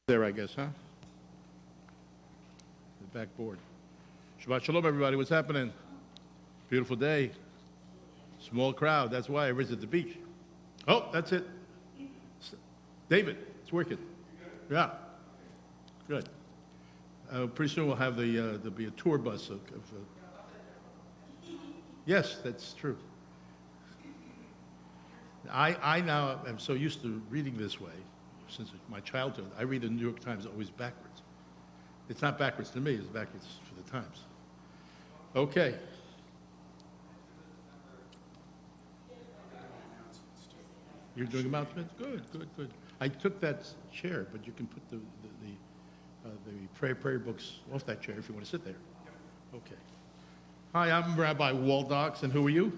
There, I guess, huh? The backboard. Shabbat Shalom, everybody. What's happening? Beautiful day. Small crowd. That's why I was at the beach. Oh, that's it. David, it's working. Yeah. Good. Pretty soon we'll have there'll be a tour bus of yes, that's true. I now am so used to reading this way since my childhood. I read the New York Times always backwards. It's not backwards to me, it's backwards for the Times. Okay. You're doing announcements? Good, good, good. I took that chair, but you can put the prayer books off that chair if you want to sit there. Okay. Hi, I'm Rabbi Waldox, and who are you?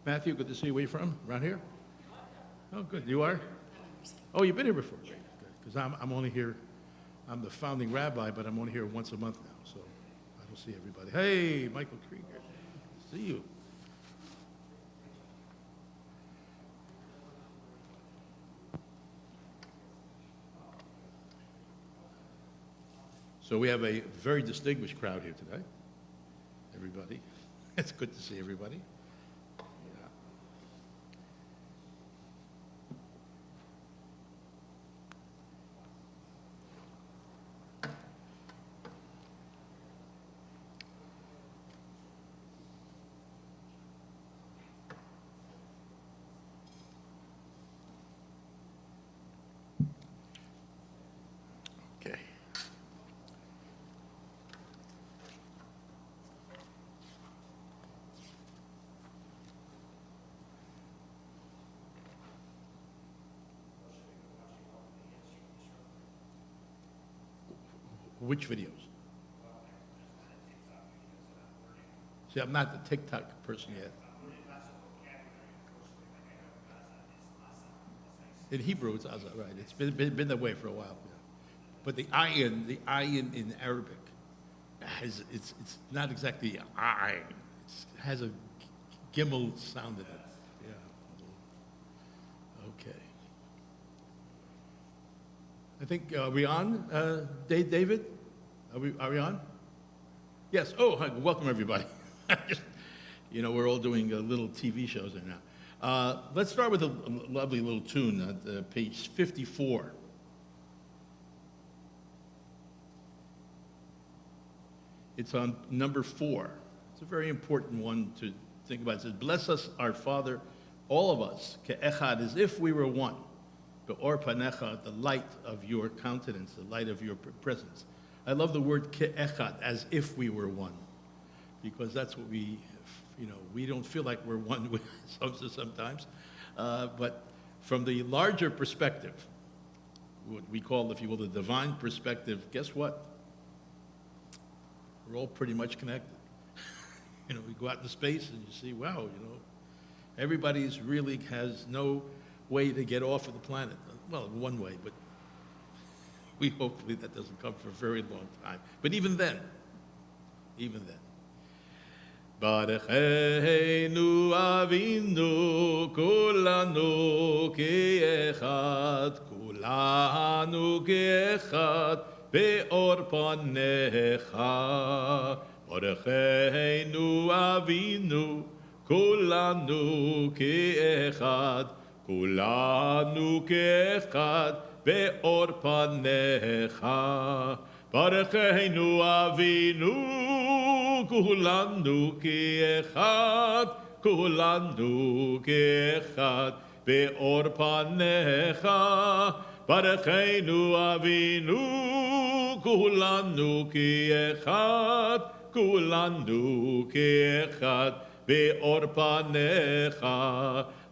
Matthew, good to see you. Where are you from? Around here? Oh, good. You are? Oh, you've been here before? Great, good. Because I'm only here, I'm the founding rabbi, but I'm only here once a month now, so I don't see everybody. Hey, Michael Krieger. See you. So we have a very distinguished crowd here today. Everybody. It's good to see everybody. Okay. Which videos? See, I'm not the TikTok person yet. In Hebrew, it's Azah, right? It's been that way for a while. Yeah. But the ayin in Arabic, it's not exactly ayin. It has a gimel sound in it. Yeah. Okay. I think, are we on, David? Are we on? Yes. Oh, hi. Welcome, everybody. We're all doing little TV shows there now. Let's start with a lovely little tune at page 54. It's on number 4. It's a very important one to think about. It says, bless us, our Father, all of us, ke'echad, as if we were one. Be'or panecha, the light of your countenance, the light of your presence. I love the word ke'echad, as if we were one, because that's what we don't feel like we're one with sometimes. But from the larger perspective, what we call, if you will, the divine perspective, guess what? We're all pretty much connected. We go out into space and you see, wow, everybody's really has no way to get off of the planet. Well, one way, but we hopefully that doesn't come for a very long time. But even then. Barecheinu Avinu kulanu ke'echad, kulanu ke'echad be'or panecha. Barecheinu Avinu kulanu ke'echad, kulanu ke'echad be'or panecha. Barecheinu Avinu kulanu ke'echad, kulanu ke'echad be'or panecha. Barecheinu Avinu kulanu ke'echad, kulanu ke'echad be'or panecha.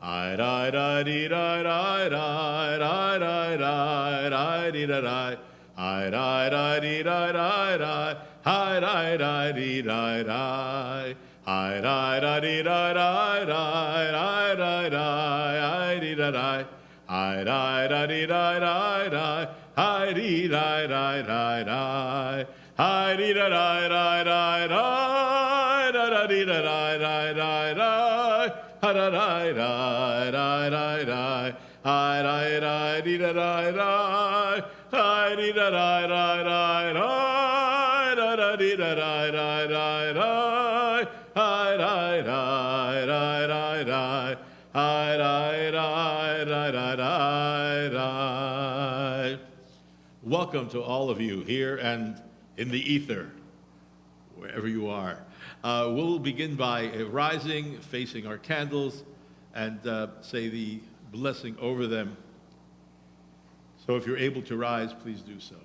Ay rai rai rai rai rai rai rai rai rai rai. Ay rai rai rai rai rai. Hi rai rai rai rai. Hi rai rai rai rai rai rai rai rai rai. Hi rai rai rai rai rai. Hi rai rai rai rai. Hi rai rai rai rai rai. Rai rai rai rai rai rai. Ha rai rai rai rai rai rai. Hi rai rai rai rai. Hi Welcome to all of you here and in the ether, wherever you are. We'll begin by rising, facing our candles, and say the blessing over them. So if you're able to rise, please do so.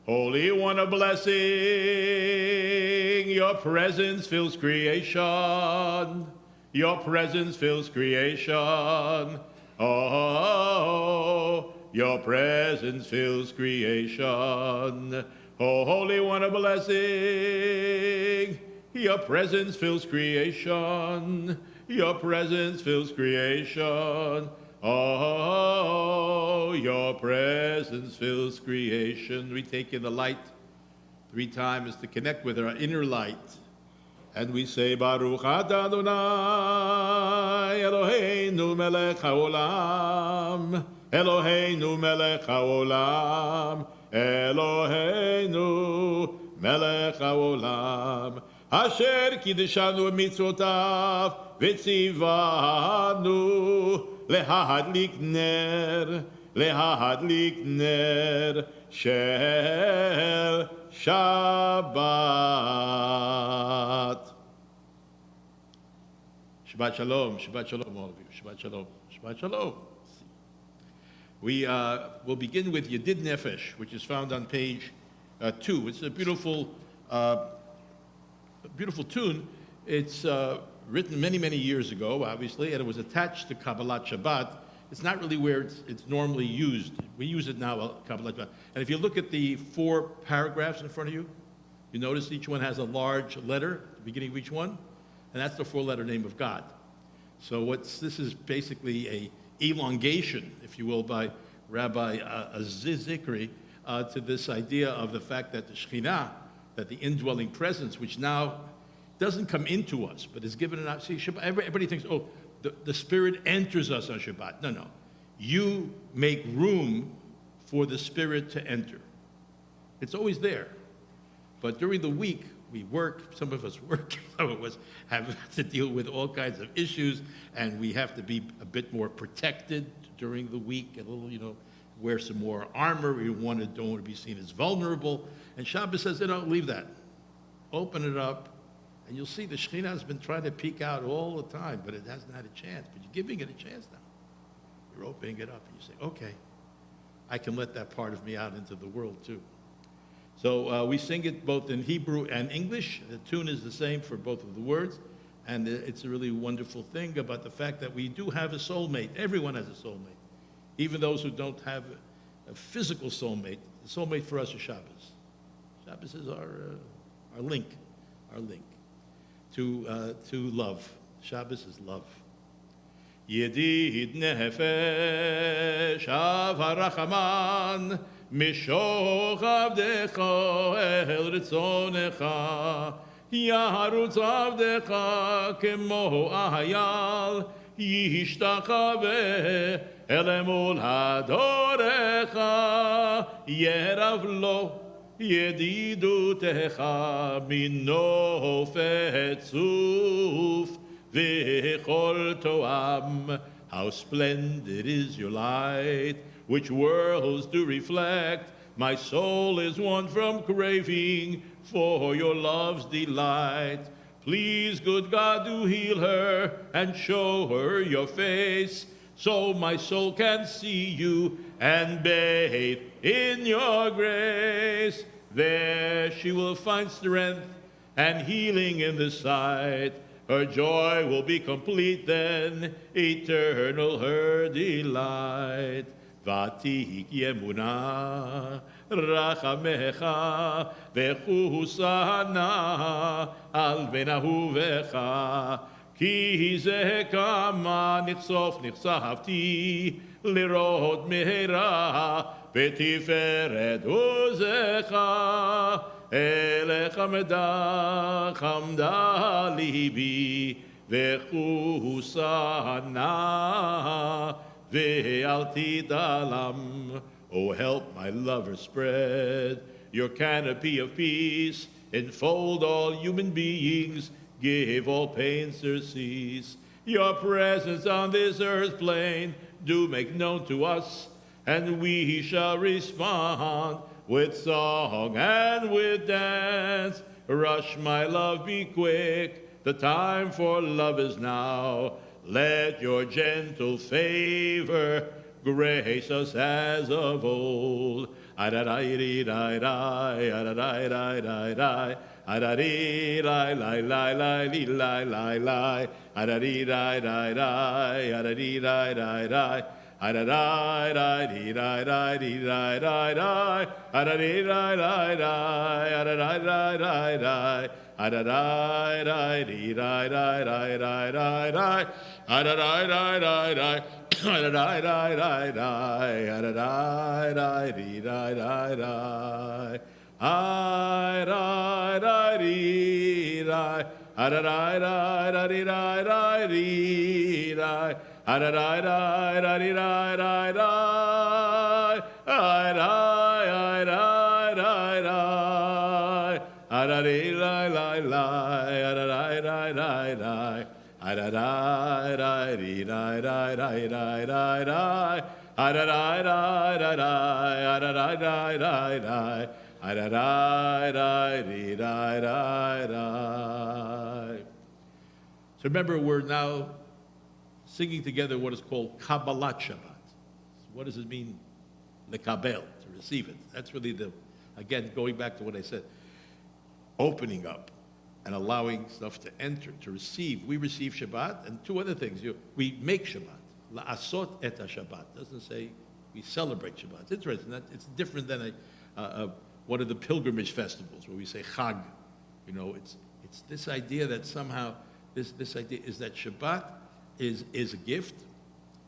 Holy One of blessing, your presence fills creation. Your presence fills creation. Oh, your presence fills creation. Oh, Holy One of blessing, your presence fills creation. Your presence fills creation. Oh, your presence fills creation. We take in the light 3 times to connect with our inner light. And we say, Baruch atah Adonai, Eloheinu melech haolam, Eloheinu melech haolam, Eloheinu melech haolam, Asher kiddushanu mitzvotav, v'tzivanu, lehadlik ner, shel Shabbat. Shabbat shalom, all of you. Shabbat shalom, Shabbat shalom. We will begin with Yedid Nefesh, which is found on page 2. It's a beautiful tune. It's written many, many years ago, obviously, and it was attached to Kabbalat Shabbat. It's not really where it's normally used. We use it now, Kabbalat Shabbat. And if you look at the 4 paragraphs in front of you, you notice each one has a large letter at the beginning of each one, and that's the 4-letter name of God. So this is basically a elongation, if you will, by Rabbi Aziz Zikri to this idea of the fact that the Shekhinah, that the indwelling presence, which now doesn't come into us, but is given an... See, Shabbat, everybody thinks, oh, the Spirit enters us on Shabbat. No. You make room for the Spirit to enter. It's always there. But during the week, we work, some of us work, some of us have to deal with all kinds of issues, and we have to be a bit more protected during the week, a little, wear some more armor. We don't want to be seen as vulnerable. And Shabbos says, leave that. Open it up. And you'll see the Shekhinah has been trying to peek out all the time, but it hasn't had a chance. But you're giving it a chance now. You're opening it up, and you say, okay, I can let that part of me out into the world too. So we sing it both in Hebrew and English. The tune is the same for both of the words. And it's a really wonderful thing about the fact that we do have a soulmate. Everyone has a soulmate. Even those who don't have a physical soulmate, the soulmate for us is Shabbos. Shabbos is our link to love. Shabbos is love. Yedid nefesh avarachaman mishoch avdecha el ritzonecha yaharutz avdecha kemo ahayal yishtachave elemol hadorecha yerav lo ידידותך מנופת צוף וכל תואם. How splendid is your light, which worlds do reflect. My soul is one from craving for your love's delight. Please, good God, do heal her and show her your face, so my soul can see you and bathe in your grace. There she will find strength and healing in the sight. Her joy will be complete then, eternal her delight. Vatik yemuna rachamecha vechusana al ben ahuvecha. כי זה כמה נחשוף נחשפתי לראות מהרה בתפארת עוזך אליך חמדה ליבי וחוסנה ואל תדלם Oh, help my lover spread your canopy of peace, enfold all human beings, give all pain surcease. Your presence on this earth plain do make known to us, and we shall respond with song and with dance. Rush, my love, be quick, the time for love is now. Let your gentle favor grace us as of old. Adadai-dee-dai-dai, adadai-dai-dai-dai, adadee-lai-lai-lai-lai-lai-lai-lai, adadee-dai-dai-dai, adadee-dai-dai-dai, adadai-dai-dee-dai-dai-dee-dai-dai-dai, adadee-dai-dai-dai, adadai-dai-dai-dai, adadai-dai-dee-dai-dai-dai-dai-dai, adadai-dai-dai-dai, adadai-dai-dai-dai, adadai-dai-dee-dai-dai-dai, adadai-dai-dee-dai, adadai-dai-dai-dee-dai-dai-dai, adadai-dai-dai-dai-dai-dai, adadai-dai-dai-dai, adadai-lai-lai-lai, adadai-dai-dai-dai, adadai-dai-dee-dai-dai-dai-dai-dai, adadai-dai-dai-dai, adadai-dai-dai-dai, adadai-dai-dee-dai-dai-dai. So remember, we're now singing together what is called Kabbalat Shabbat. So what does it mean, lekabel, to receive it? That's really again, going back to what I said, opening up and allowing stuff to enter, to receive. We receive Shabbat, and two other things. We make Shabbat. La'asot et ha-Shabbat. Doesn't say we celebrate Shabbat. It's interesting. It's different than one of the pilgrimage festivals where we say Chag. You know, it's this idea that somehow, this idea is that Shabbat is a gift,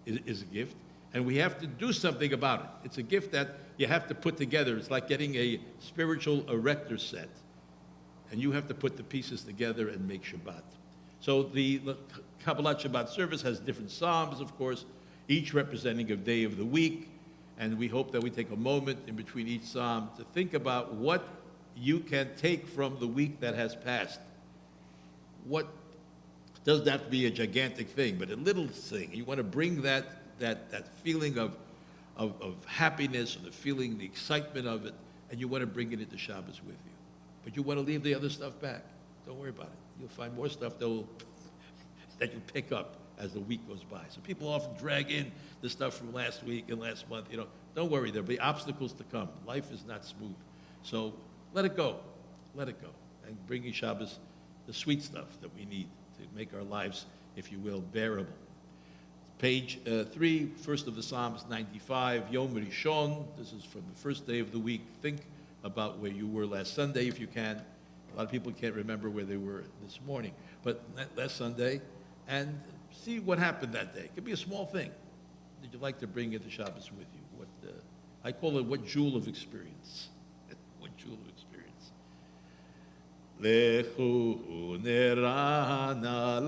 is a gift, and we have to do something about it. It's a gift that you have to put together. It's like getting a spiritual erector set, and you have to put the pieces together and make Shabbat. So the Kabbalat Shabbat service has different psalms, of course, each representing a day of the week, and we hope that we take a moment in between each psalm to think about what you can take from the week that has passed. What doesn't have to be a gigantic thing, but a little thing. You want to bring that feeling of happiness, or the feeling, the excitement of it, and you want to bring it into Shabbos with you. But you want to leave the other stuff back. Don't worry about it. You'll find more stuff that you pick up as the week goes by. So people often drag in the stuff from last week and last month. You know, don't worry. There'll be obstacles to come. Life is not smooth. So let it go. Let it go. And bring in Shabbos the sweet stuff that we need to make our lives, if you will, bearable. Page 3, first of the Psalms, 95, Yom Rishon. This is from the first day of the week. Think about where you were last Sunday, if you can. A lot of people can't remember where they were this morning. But last Sunday, and see what happened that day. It could be a small thing that you'd like to bring into Shabbos with you. I call it what jewel of experience. What jewel of experience. Lechu nerana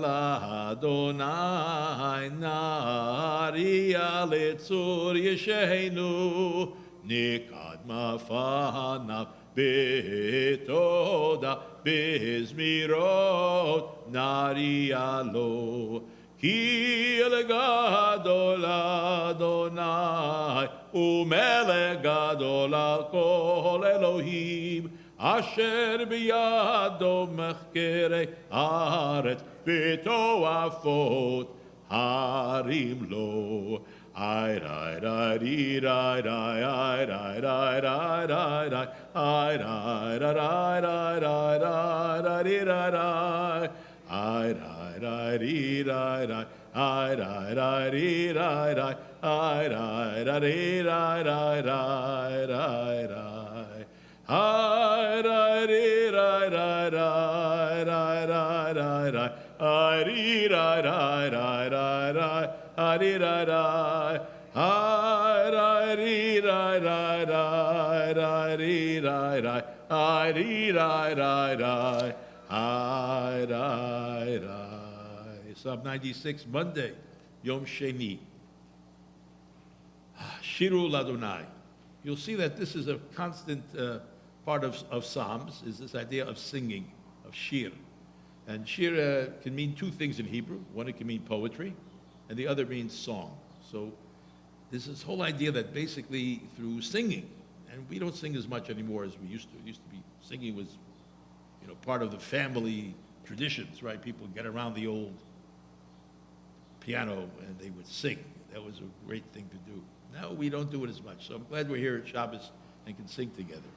l'Adonai nariya letzur yeshenu nikad mafanav betoda bizmirot nariya lo ki el gadol Adonai umelech gadol al kol Elohim Asher biyado mechkerei haaretz v'toafot harim lo. Ay rai rai ri rai rai ay rai rai rai rai rai ay rai rai rai rai rai rai ri rai rai ay rai rai ri rai rai ay rai rai ri rai rai ay rai rai ri rai rai rai rai rai. Ay, rai, ri, rai, rai, rai, rai, rai, rai, rai, ay, ri, rai, rai, rai, rai, rai, ay, ri, rai, rai, ay, rai, ri, rai, rai, rai, rai, ri, rai, rai, ay, ri, rai, rai, rai, ay, rai, rai. Psalm 96, Monday, Yom Sheni. Shiru l'Adonai. you'll see that this is a constant part of Psalms, is this idea of singing, of shir. And shir can mean two things in Hebrew. One, it can mean poetry, and the other means song. So there's this whole idea that basically through singing, and we don't sing as much anymore as we used to. It used to be, singing was, part of the family traditions, right? People get around the old piano and they would sing. That was a great thing to do. Now we don't do it as much. So I'm glad we're here at Shabbos and can sing together.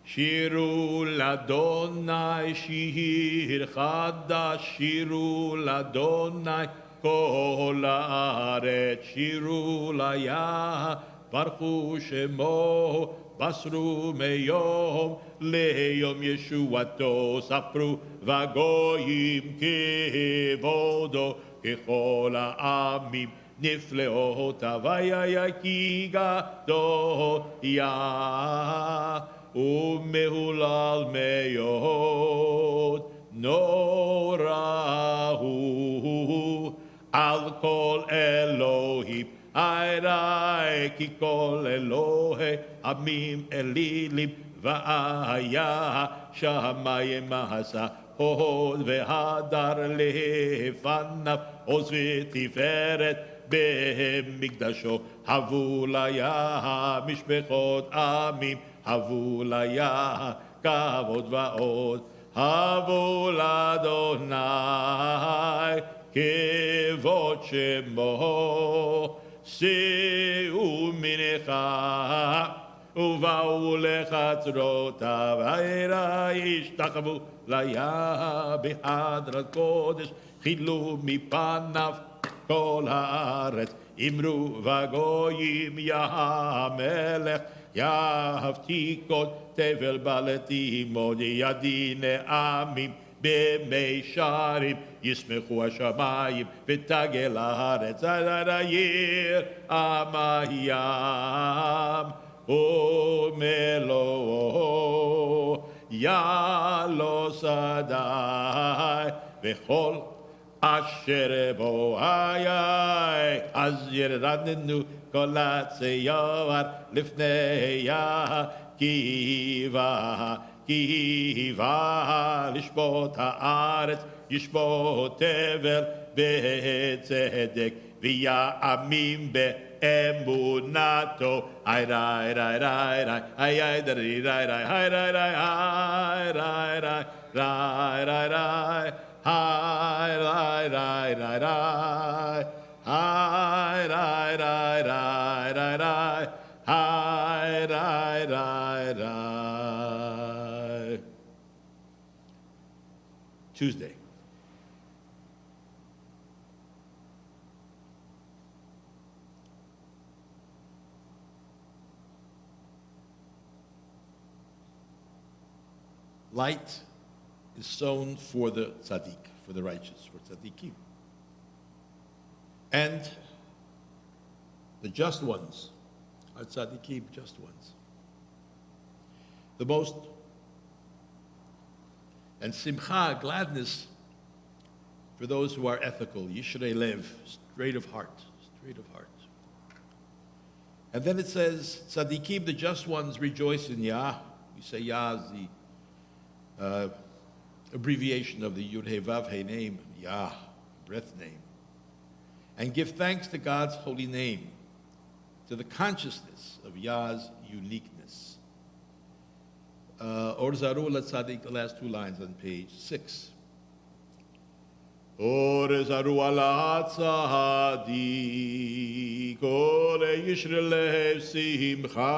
Shiru ladonai shir chadash, shiru ladonai kol haaretz, shiru layah, baruchu shemo, basru meyom leyom yeshuato, sapru vagoyim kevodo kechol ha'amim nifleot havaya ki gadol yah umehulal meyod norahu al kol Elohim Airai ki kol Elohe amim elilim va'aya shamayim mahasa hod vehadar lefanav oz v'tiferet במקדשו הבוליה משפחות עמים הבוליה כבוד ועוד הבול אדוני כבוד שמו שאו מנך ובאו לחצרותיו העירה השתחוו ליה בהדרת קודש חילו מפניו כל הארץ אמרו וגויים יא המלך יהבתי כל תבל בלתי מאוד ידי נעמים במישרים ישמחו השמיים ותגל הארץ על העיר המים ומלואו יעלו שדי וכל אשר בו היי אז ירדנו כל הציור לפני קיבה לשפוט הארץ ישפוט תבל בצדק ויאמין באמונתו היי ריי ריי ריי ריי היי דרי ריי ריי היי ריי ריי היי ריי ריי ריי ריי ריי Hi, rai, rai, rai, rai. Hi, rai, rai, rai, rai, rai. Hi, rai, rai, rai. Tuesday. Light is sown for the tzaddik, for the righteous, for tzaddikim. And the just ones are tzaddikim, just ones. The most, and simcha, gladness, for those who are ethical, yishrei lev, straight of heart, straight of heart. And then it says, tzaddikim, the just ones, rejoice in Yah. We say Yah is the abbreviation of the Yud He Vav He name, Yah, breath name, and give thanks to God's holy name, to the consciousness of Yah's uniqueness. Or Zaru Latzadik, the last two lines on page 6. Or Zaru Latzadik, Ole Yishrelev Simcha.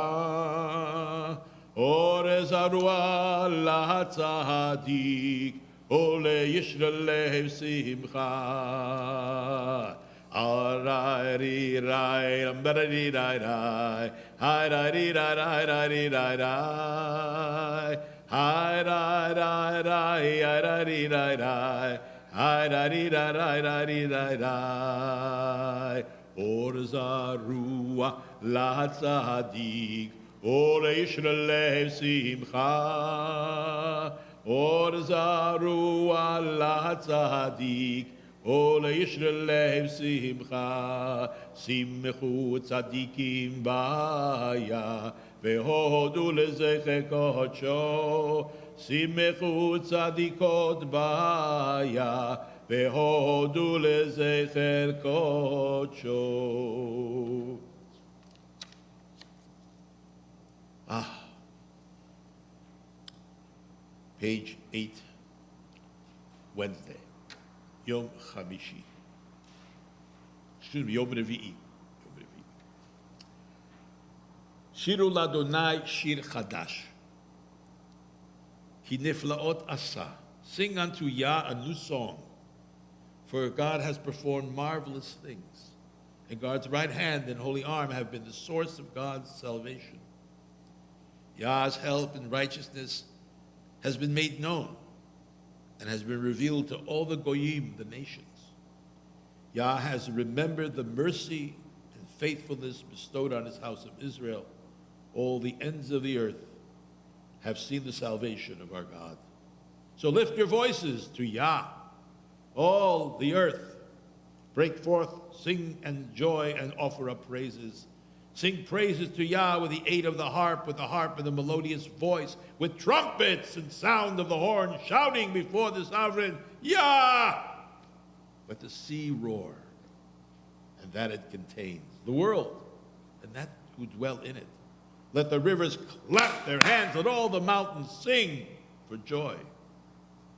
Or zarua la tzadik, ole yishrelev simcha. Arai ri rai, ambari rai rai, hai rai ri rai rai rai ri rai rai, hai rai rai rai, hai rai ri rai rai, hai rai ri rai rai rai ri rai rai. Or zarua la tzadik. Ole Yishrelev simcha, or zaru ala tzadik. Ole Yishrelev simcha, simchu tzadikim baya, והודו לזכר קודשו, שמחו צדיקות ביה, והודו לזכר קודשו. Page 8, Wednesday, Yom Chamishi. Excuse me, Yom Revi'i. Shiru Ladonai Shir Chadash. Ki niflaot asa. Sing unto Yah a new song, for God has performed marvelous things, and God's right hand and holy arm have been the source of God's salvation. Yah's help and righteousness has been made known and has been revealed to all the goyim, the nations. Yah has remembered the mercy and faithfulness bestowed on his house of Israel. All the ends of the earth have seen the salvation of our God. So lift your voices to Yah, all the earth. Break forth, sing and joy, and offer up praises. Sing praises to Yah with the aid of the harp, with the melodious voice, with trumpets and sound of the horn, shouting before the sovereign, Yah! Let the sea roar, and that it contains, the world, and that who dwell in it. Let the rivers clap their hands, let all the mountains sing for joy.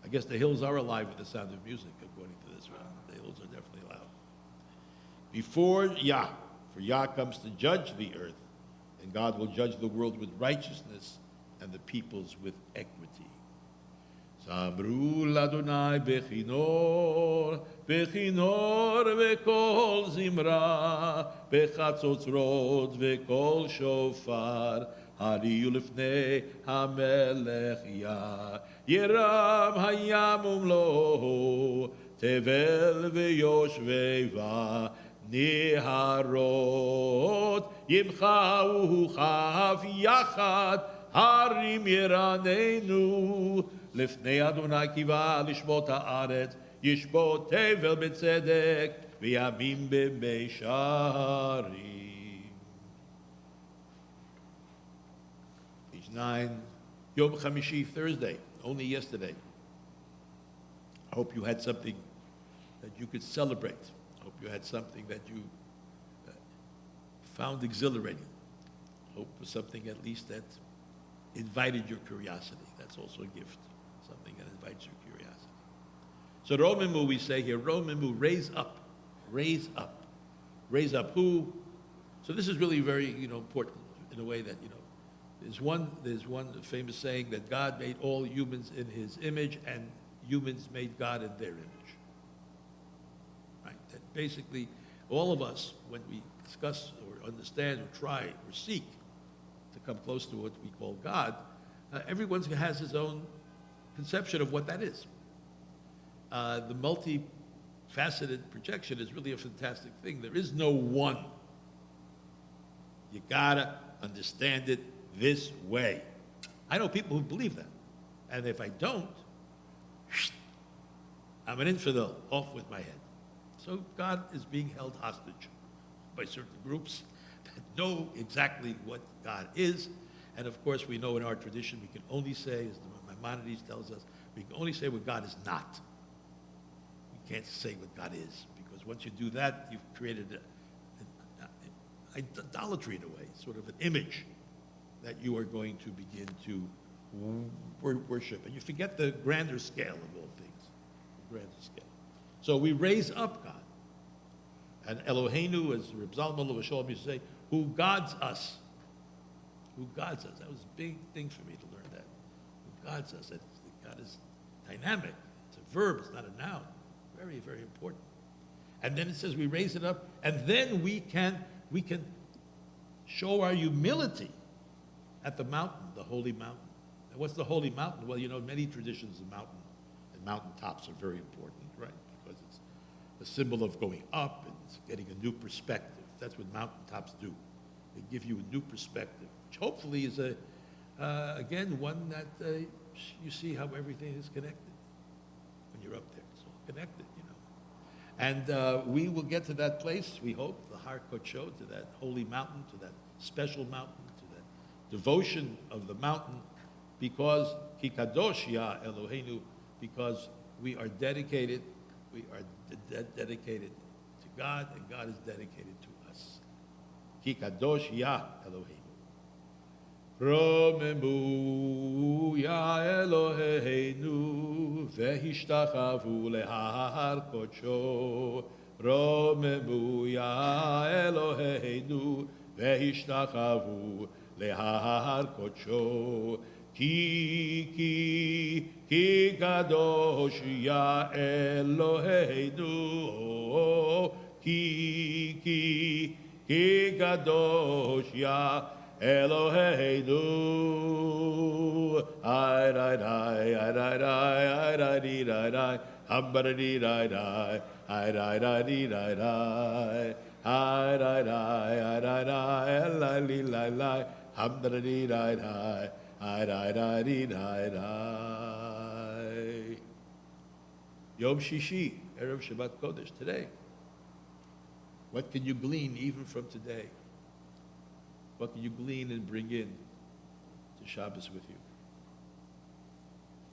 I guess the hills are alive with the sound of music, according to this round. The hills are definitely loud. Before Yah, for Yah comes to judge the earth, and God will judge the world with righteousness and the peoples with equity. Samru ladonai bechinor, bechinor vekol zimra, bechatzotzrot vekol shofar, hariyu lifnei hamelech Yah, yeram hayam umlo, tevel veyoshveva, Niharot yimchahu chav yachad harim yiranenu lifnei Adonai kiva lishmot haaretz yishbot tevel betzedek v'yamim b'meisharim. Page 9, Yom Chamishi, Thursday, only yesterday. I hope you had something that you could celebrate. Hope you had something that you found exhilarating. Hope for something at least that invited your curiosity. That's also a gift, something that invites your curiosity. So Romimu, we say here, Romimu, raise up, raise up. Raise up who? So this is really very, important in a way that, there's one famous saying that God made all humans in his image and humans made God in their image. Basically, all of us, when we discuss or understand or try or seek to come close to what we call God, everyone has his own conception of what that is. The multifaceted projection is really a fantastic thing. There is no one. You gotta understand it this way. I know people who believe that. And if I don't, I'm an infidel, off with my head. So God is being held hostage by certain groups that know exactly what God is. And of course, we know in our tradition, we can only say, as Maimonides tells us, we can only say what God is not. We can't say what God is, because once you do that, you've created idolatry in a way, sort of an image that you are going to begin to worship. And you forget the grander scale of all things, the grander scale. So we raise up God. And Eloheinu, as Reb Zalman of Shalom used to say, who gods us. Who gods us. That was a big thing for me to learn that. Who gods us. That God is dynamic. It's a verb, it's not a noun. Very, very important. And then it says we raise it up, and then we can show our humility at the mountain, the holy mountain. And what's the holy mountain? Well, many traditions of mountain and mountaintops are very important, right? Because it's a symbol of going up and it's getting a new perspective. That's what mountaintops do. They give you a new perspective, which hopefully is again, one that you see how everything is connected when you're up there. It's all connected, And we will get to that place, we hope, the Har Kodesh, to that holy mountain, to that special mountain, to that devotion of the mountain, because Ki Kadosh Ya Eloheinu, because we are dedicated, dedicated to God, and God is dedicated to us. Ki Kadosh Ya Eloheinu. Romemu Ya Eloheinu, Vehishtachavu Lehar Kodsho. Romemu Ya Eloheinu, Vehishtachavu Lehar Kodsho. Ki Kadosh Ya Eloheinu, Ki Kadosh Ya Eloheinu. Ay rai rai ay rai rai ay rai di rai rai hambara di rai rai ay rai rai di rai rai ay rai rai ay rai rai la li la la hambara di rai rai ay rai rai di rai rai. Yom Shishi, Erev Shabbat Kodesh, today. What can you glean even from today? What can you glean and bring in to Shabbos with you?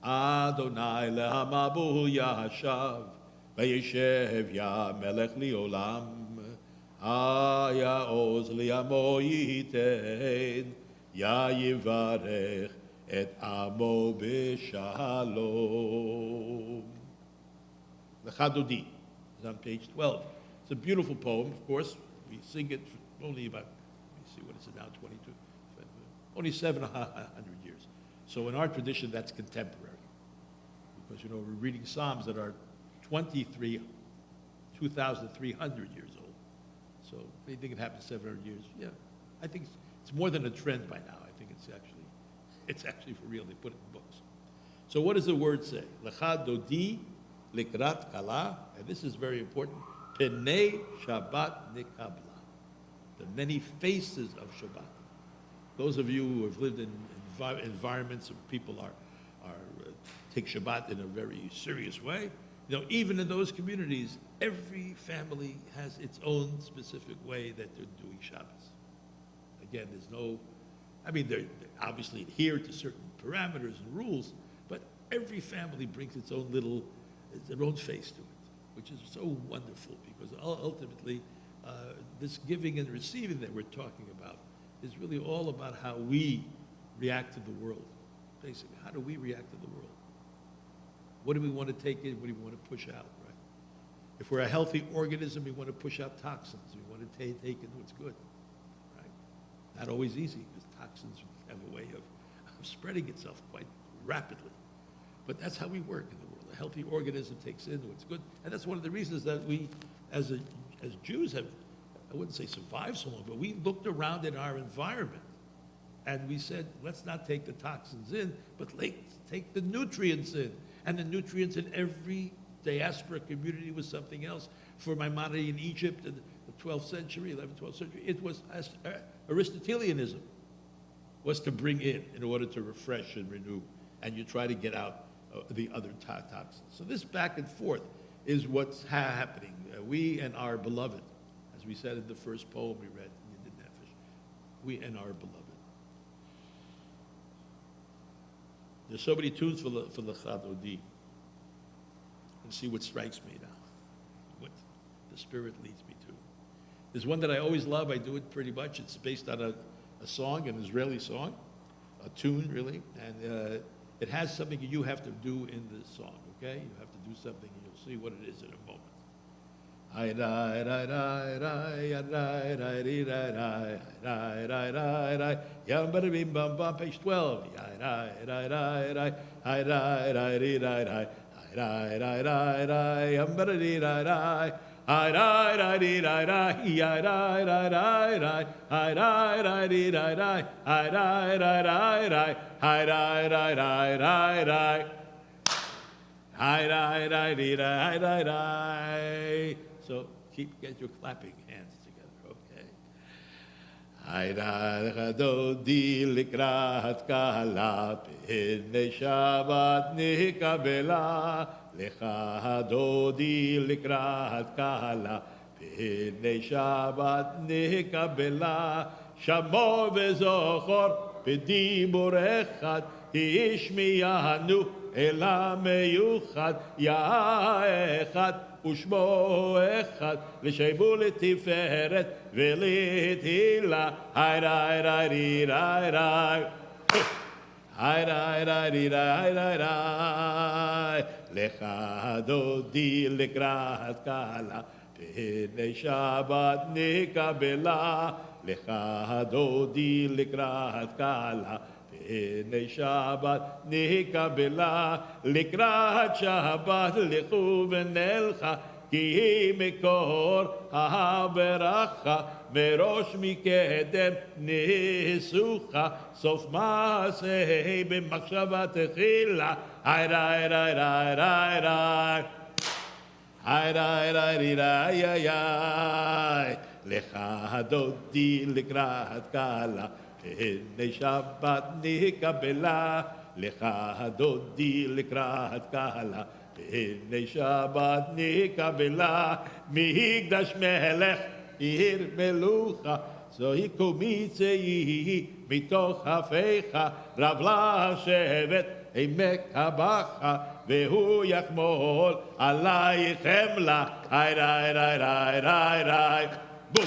Adonai lehamabu yahashav, vayeshev ya melech liolam, Ya'oz li'amo yitein, Ya yivarech et amo b'shalom. L'chadodi is on page 12. It's a beautiful poem, of course. We sing it only about, let me see, what is it now, 22? Only 700 years. So in our tradition, that's contemporary. Because, we're reading Psalms that are 2,300 years old. So they think it happened 700 years. Yeah, I think it's more than a trend by now. I think it's actually for real. They put it in books. So what does the word say? Lecha dodi likrat kala, and this is very important. Penei Shabbat nikabla, the many faces of Shabbat. Those of you who have lived in environments where people take Shabbat in a very serious way, even in those communities, every family has its own specific way that they're doing Shabbos. Again, they obviously adhere to certain parameters and rules, but every family brings their own face to it, which is so wonderful, because ultimately, this giving and receiving that we're talking about is really all about how we react to the world. Basically, how do we react to the world? What do we want to take in? What do we want to push out, right? If we're a healthy organism, we want to push out toxins. We want to take in what's good, right? Not always easy, because toxins have a way of spreading itself quite rapidly. But that's how we work in the world. A healthy organism takes in what's good. And that's one of the reasons that we, as Jews, have, I wouldn't say survived so long, but we looked around in our environment and we said, let's not take the toxins in, but let's take the nutrients in. And the nutrients in every diaspora community was something else. For Maimonides in Egypt in the 12th century, 11th, 12th century, it was Aristotelianism was to bring in order to refresh and renew. And you try to get out the other toxins. So this back and forth is what's happening. We and our beloved, as we said in the first poem we read, we and our beloved. There's so many tunes for the Chadodi. And see what strikes me now, what the Spirit leads me to. There's one that I always love. I do it pretty much. It's based on a song, an Israeli song, a tune really, and it has something you have to do in the song. Okay, you have to do something, and you'll see what it is in a moment. Page 12. So get your clapping hands together, okay? Dodi likrat kala p'nei Shabbat nikabela. Lecha dodi likrat kala p'nei Shabbat nikabela. Shamo v'zochor בדיבור אחד, השמיענו אל המיוחד, יא אחד ושמו אחד, לשמו לתפארת ולתהילה, היי ריי ריי ריי ריי ריי. היי ריי ריי ריי ריי ריי ריי, לך דודי לקראת קלה, פני שבת נקבלה, לך דודי לקראת קלה, פני שבת נקבלה, לקראת שבת לכו ונלכה, כי היא מקור הברכה, מראש מקדם ניסוחה, סוף מעשה במחשבה תחילה, היי ריי ריי ריי ריי ריי, היי ריי ריי ריי ריי ריי, לך דודי לקראת קלה, פני שבת נקבלה, לך דודי לקראת קלה, פני שבת נקבלה, מקדש מלך עיר מלוכה, זוהי קומיצה יהי מתוך אפיך, רב לשבת עמק הבכה, והוא יחמול עלייך חמלה, היי ריי ריי ריי ריי ריי, בום!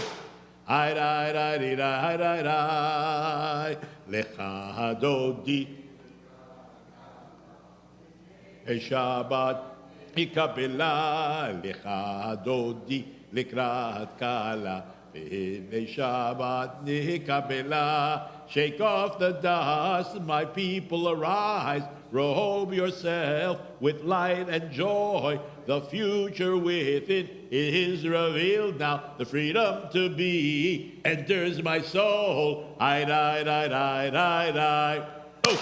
היי ריי ריי ריי ריי ריי, לך דודי שבת יקבלה, לך דודי לקראת קלה, פני שבת נקבלה. Shake off the dust, my people arise, robe yourself with light and joy. The future within is revealed now, the freedom to be enters my soul. Hi rai rai rai rai rai, oh!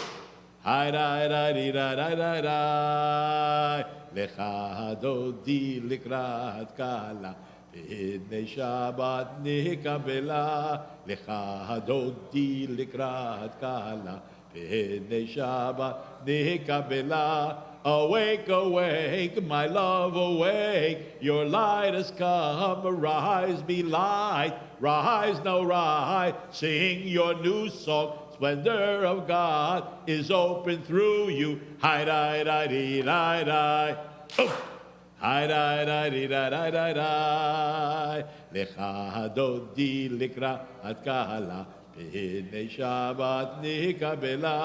Hi rai rai rai rai rai rai, lecha dodi likrat kala, pnei Shabbat nikabela, lecha dodi likrat kala, pnei Shabbat nikabela. Awake, awake, my love, awake, your light has come, arise, be light, rise, now rise, sing your new song, splendor of God is open through you, hi, rai, rai, rai, rai, rai, hi, rai, rai, rai, rai, rai, rai, lecha dodi likrat kala, pnei Shabbat nikabela,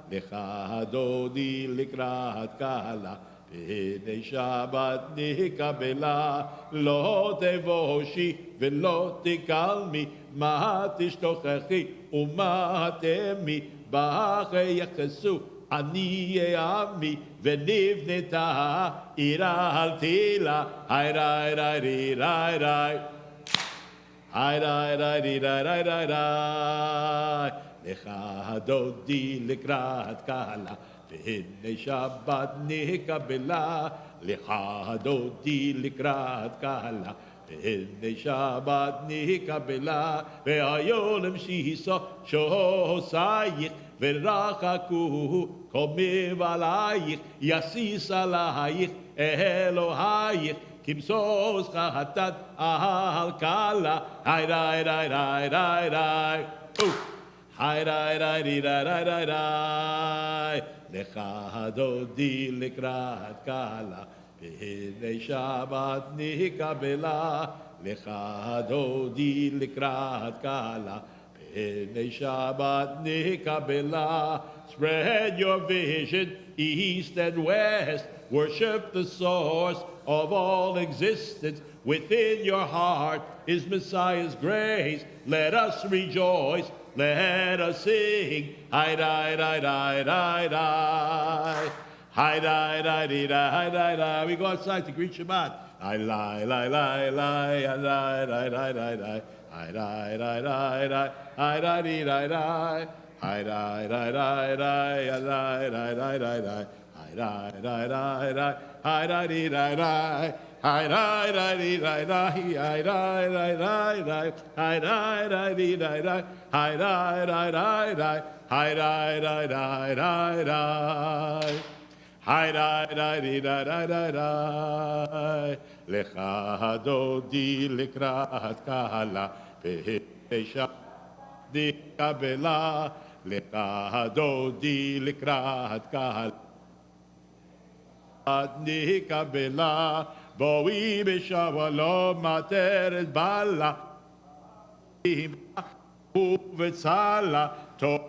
lecha dodi likrat kala, pnei Shabbat nikabela, lo tevoshi velo tikalmi, ma tishtochechi u'ma temi, bach yachesu ani ami, venivneta ira al tila, hai rai rai rai rai, hai rai rai rai rai rai rai. Lecha dodi likrat kala, pnei Shabbat nikabela, lecha dodi likrat kala, pnei Shabbat nikabela, ve'ayolem shisa shosayich, ve'rachaku komiv alayich, yasis alayich Elohayich, kimsos chatat al kala, hai rai rai rai rai rai, hi rai rai rai rai rai rai, lecha dodi likrat kala, pnei Shabbat nikabela, lecha dodi likrat kala, pnei Shabbat nikabela. Spread your vision east and west, worship the source of all existence. Within your heart is Messiah's grace. Let us rejoice, let us sing. Hi rai rai rai rai rai, hi rai rai rai rai rai. We go outside to greet Shabbat. Hi rai rai rai rai rai rai rai rai rai, hi rai rai rai rai, hi rai rai rai, hi rai rai rai rai rai rai rai rai rai, hi rai rai rai rai, hi rai rai rai. Hi rai rai rai rai, hi rai rai rai rai, hi rai rai rai rai, hi rai rai rai rai, hi rai rai rai rai rai, hi rai rai rai rai rai rai. Lecha dodi likrat kala, pnei Shabbat nikabela, לקראת דודי, לקראת קהל. נקבלה, בואי בשלום עטרת בלה, ובצלה טוב.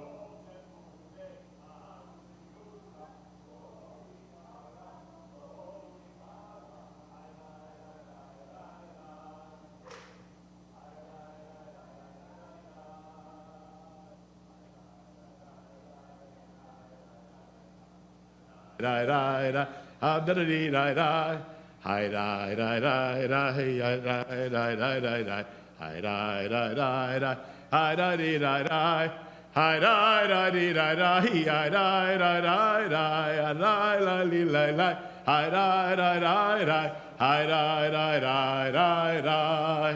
Rai rai rai, da da dee rai rai, hi rai rai rai rai, hi rai rai rai rai rai, hi rai rai rai rai, hi da dee rai rai, hi rai rai dee rai rai, hi rai rai rai rai, hi rai rai lee rai rai, hi rai rai rai rai, hi rai rai rai rai rai,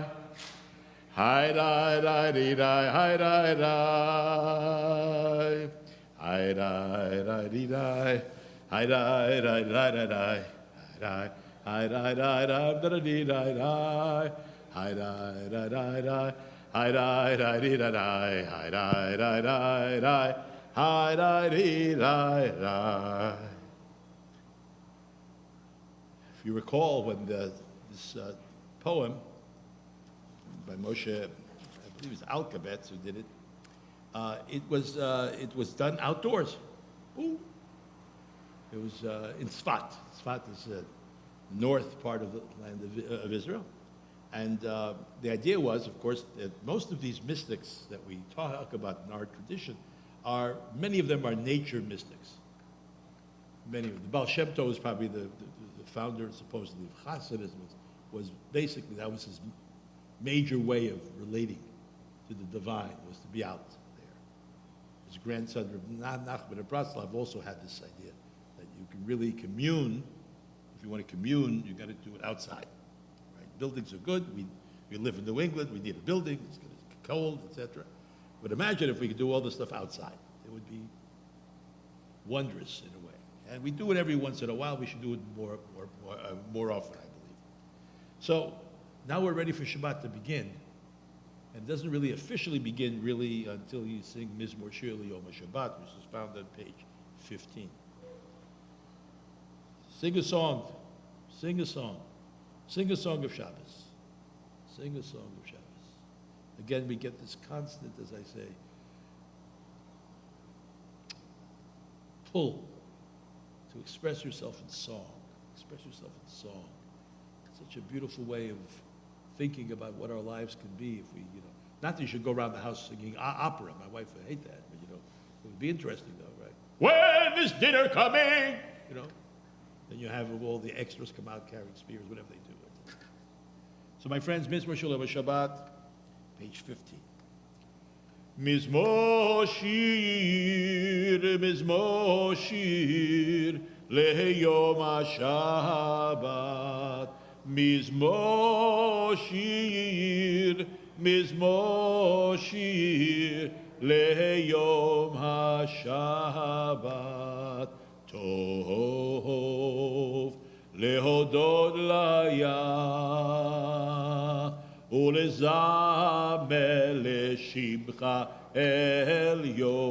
hi rai rai dee rai, hi rai rai, hi rai rai dee rai. Hi rai rai rai rai rai, hi rai rai rai da da dee rai rai, hi rai rai rai rai, hi rai rai dee rai rai, hi rai rai rai rai, hi rai dee rai rai. If you recall, when this poem by Moshe, I believe it's Alkabetz who did it, it was done outdoors. Ooh. It was in Tzfat. Tzfat is the north part of the land of Israel. And the idea was, of course, that most of these mystics that we talk about in our tradition many of them are nature mystics. Many of them. The Baal Shem Tov was probably the founder, supposedly, of Hasidism, was basically, that was his major way of relating to the divine, was to be out there. His grandson, Nachman of Bratslav, also had this idea. You can really commune. If you want to commune, you got to do it outside. Right? Buildings are good. We live in New England. We need a building. It's going to be cold, etc. But imagine if we could do all this stuff outside. It would be wondrous in a way. And we do it every once in a while. We should do it more often, I believe. So now we're ready for Shabbat to begin. And it doesn't really officially begin really until you sing Mizmor Shir L'Yom HaShabbat, which is found on page 15. Sing a song. Sing a song. Sing a song of Shabbos. Sing a song of Shabbos. Again, we get this constant, as I say, pull to express yourself in song. Express yourself in song. It's such a beautiful way of thinking about what our lives can be if we, not that you should go around the house singing opera. My wife would hate that, but, it would be interesting though, right? When is dinner coming? Then you have all the extras come out carrying spears, whatever they do. So my friends, Mizmor Shir L'Yom HaShabbat, page 15. Mizmor Shir, L'Yom HaShabbat. Mizmor Shir, L'Yom HaShabbat. Tov lehodot laya ulezamer leshimcha elyon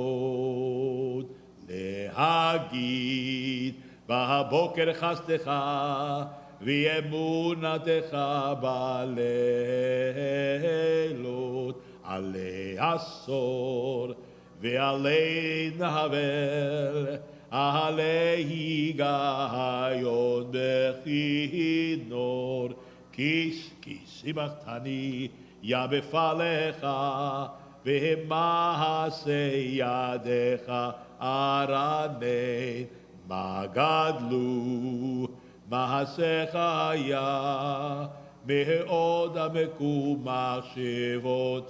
lehagid b'haboker chastecha v'emunatecha b'leilot alei asor ve'alei navel Alehi gayon bechinor Kish simachtani ya befalecha V'mahasei yadecha aranei Magadlu mahasecha ya Me'od amekumach shevotecha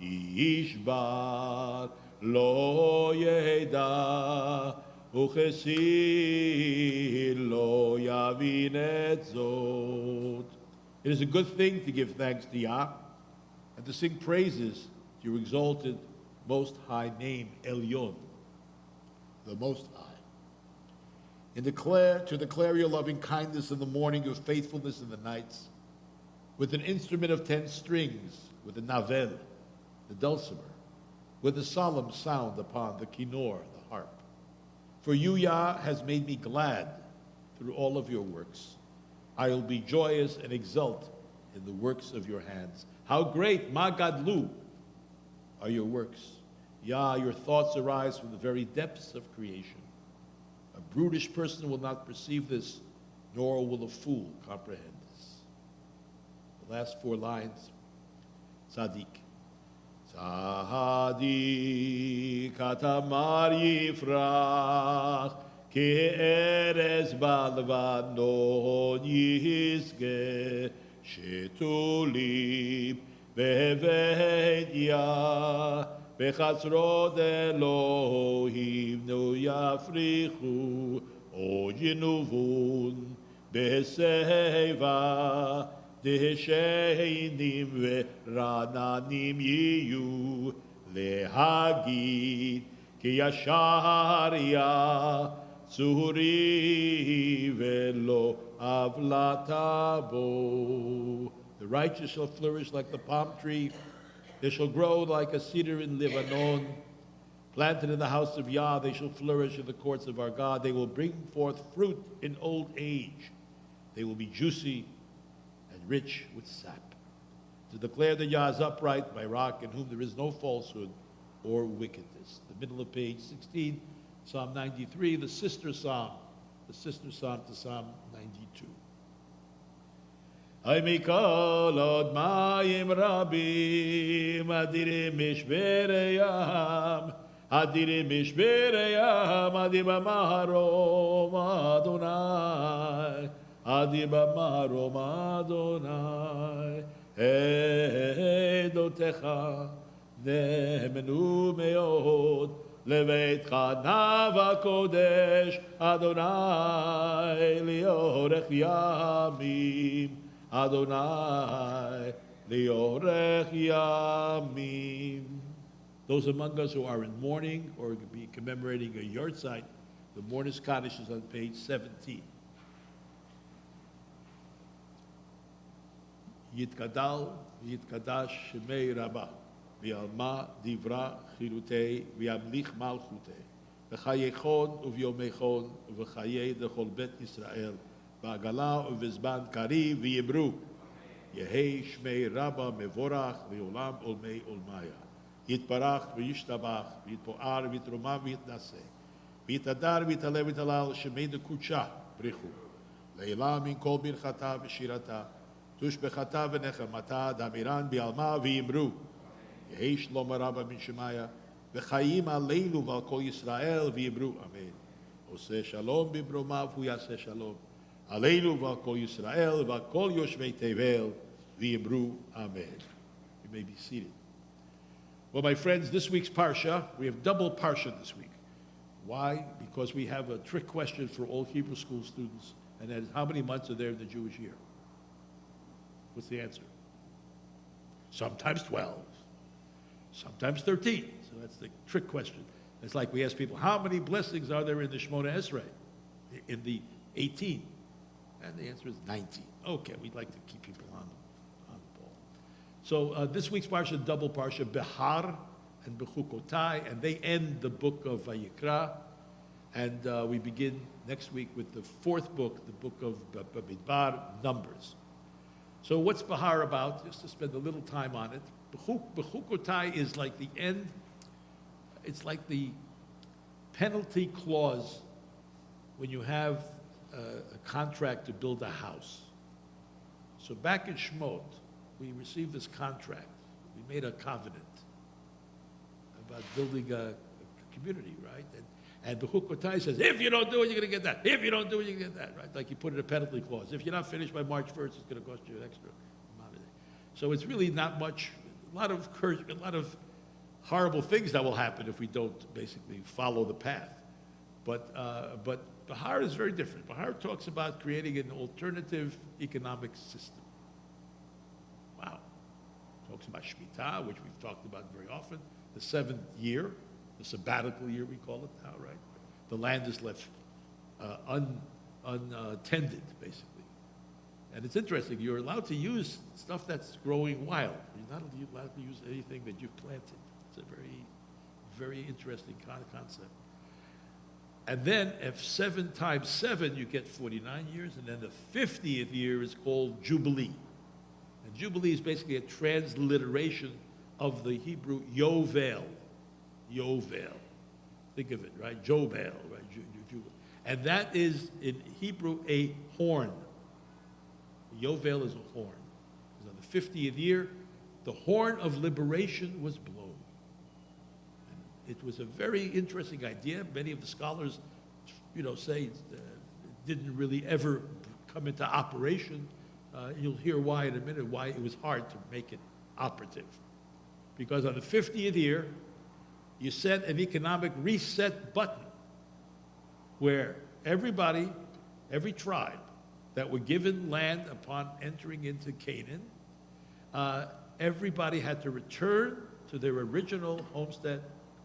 Ishbar lo yeda uchesir lo yavin et zot. It is a good thing to give thanks to Yah and to sing praises to your exalted, most high name, Elyon, the Most High. And to declare your loving kindness in the morning, your faithfulness in the nights, with an instrument of 10 strings, with a navel, the dulcimer, with a solemn sound upon the kinnor, the harp. For you, Yah, has made me glad through all of your works. I will be joyous and exult in the works of your hands. How great, ma gadlu, are your works. Yah, your thoughts arise from the very depths of creation. A brutish person will not perceive this, nor will a fool comprehend this. The last 4 lines, Tzaddik. Tzaddik atamar yifrach, ki eres balvanon yizge, shetulim beveit Yah, bechatzrot Elohim no yafrichu, o jinuvun beseva, דשנים ורעננים יהיו להגיד כי ישר יה צורי ולא עוולתה בו. The righteous shall flourish like the palm tree. They shall grow like a cedar in Lebanon. Planted in the house of Yah, they shall flourish in the courts of our God. They will bring forth fruit in old age. They will be juicy rich with sap. To declare that Yah is upright by rock, in whom there is no falsehood or wickedness. The middle of page 16, Psalm 93, the sister psalm to Psalm 92. Ay mikol od mayim rabim, adirim mishbereyam, adirim amaharom Adonai. Adiba marom Adonai, edotecha nehemenu meod, leveitcha nava kodesh Adonai, liorech yamim, Adonai, liorech yamim. Those among us who are in mourning or be commemorating a yahrzeit, the mourner's Kaddish is on page 17. Yitkadal, Yitkadash, Shemei Rabbah, V'yalma Divra Chilutei, V'yamlich Malchutei, V'chayechon Uvyomechon, V'chayei Dechol Bet Yisrael, V'agala U'vizban Kari V'yibru, Yehei Shmei Rabbah Mevorach, V'yolam Olmei Olmaya, Yitparach V'yishtabach, V'yitpo'ar V'yitromam V'yitnaseh, V'yitadar V'yitaleh V'yitalal, Shemei Dekucha, Brichu, Le'ilam Min Kol Birchata V'shirata, Tush bechata v'nechamata damiran bi'alma v'yimru. Yehi shlom rabba min shemaya v'chayim aleinu v'al kol Yisrael v'yimru. Amen. Oseh shalom b'bromav hu yaseh shalom. Aleinu v'al kol Yisrael v'al kol yoshvei tevel v'yimru. Amen. You may be seated. Well, my friends, this week's Parsha, we have double Parsha this week. Why? Because we have a trick question for all Hebrew school students, and that is, how many months are there in the Jewish year? What's the answer? Sometimes 12, sometimes 13. So that's the trick question. It's like we ask people, how many blessings are there in the Shemona Esrei? In the 18. And the answer is 19. Okay, we'd like to keep people on the ball. So this week's Parsha, double Parsha, Behar and Bechukotai, and they end the book of Vayikra. And we begin next week with the 4th book, the book of Bamidbar, Numbers. So what's Bahar about? Just to spend a little time on it. Bechukotai is like the end, it's like the penalty clause when you have a contract to build a house. So back in Shemot, we received this contract. We made a covenant about building a community, right? And Bechukotai says, if you don't do it, you're going to get that. If you don't do it, you're going to get that, right? Like you put in a penalty clause. If you're not finished by March 1st, it's going to cost you an extra amount of days. So it's really not much, a lot of horrible things that will happen if we don't basically follow the path. But Bahar is very different. Bahar talks about creating an alternative economic system. Wow. Talks about Shemitah, which we've talked about very often, the 7th year. The sabbatical year, we call it now, right? The land is left untended, basically. And it's interesting, you're allowed to use stuff that's growing wild. You're not allowed to use anything that you've planted. It's a very Very interesting concept. And then if 7 times 7, you get 49 years, and then the 50th year is called Jubilee. And Jubilee is basically a transliteration of the Hebrew Yovel. Yovel. Think of it, right? Jobel, right? And that is, in Hebrew, a horn. Yovel is a horn. Because on the 50th year, the horn of liberation was blown. It was a very interesting idea. Many of the scholars, say it didn't really ever come into operation. You'll hear why in a minute, why it was hard to make it operative. Because on the 50th year, you set an economic reset button where everybody, every tribe that were given land upon entering into Canaan, everybody had to return to their original homestead,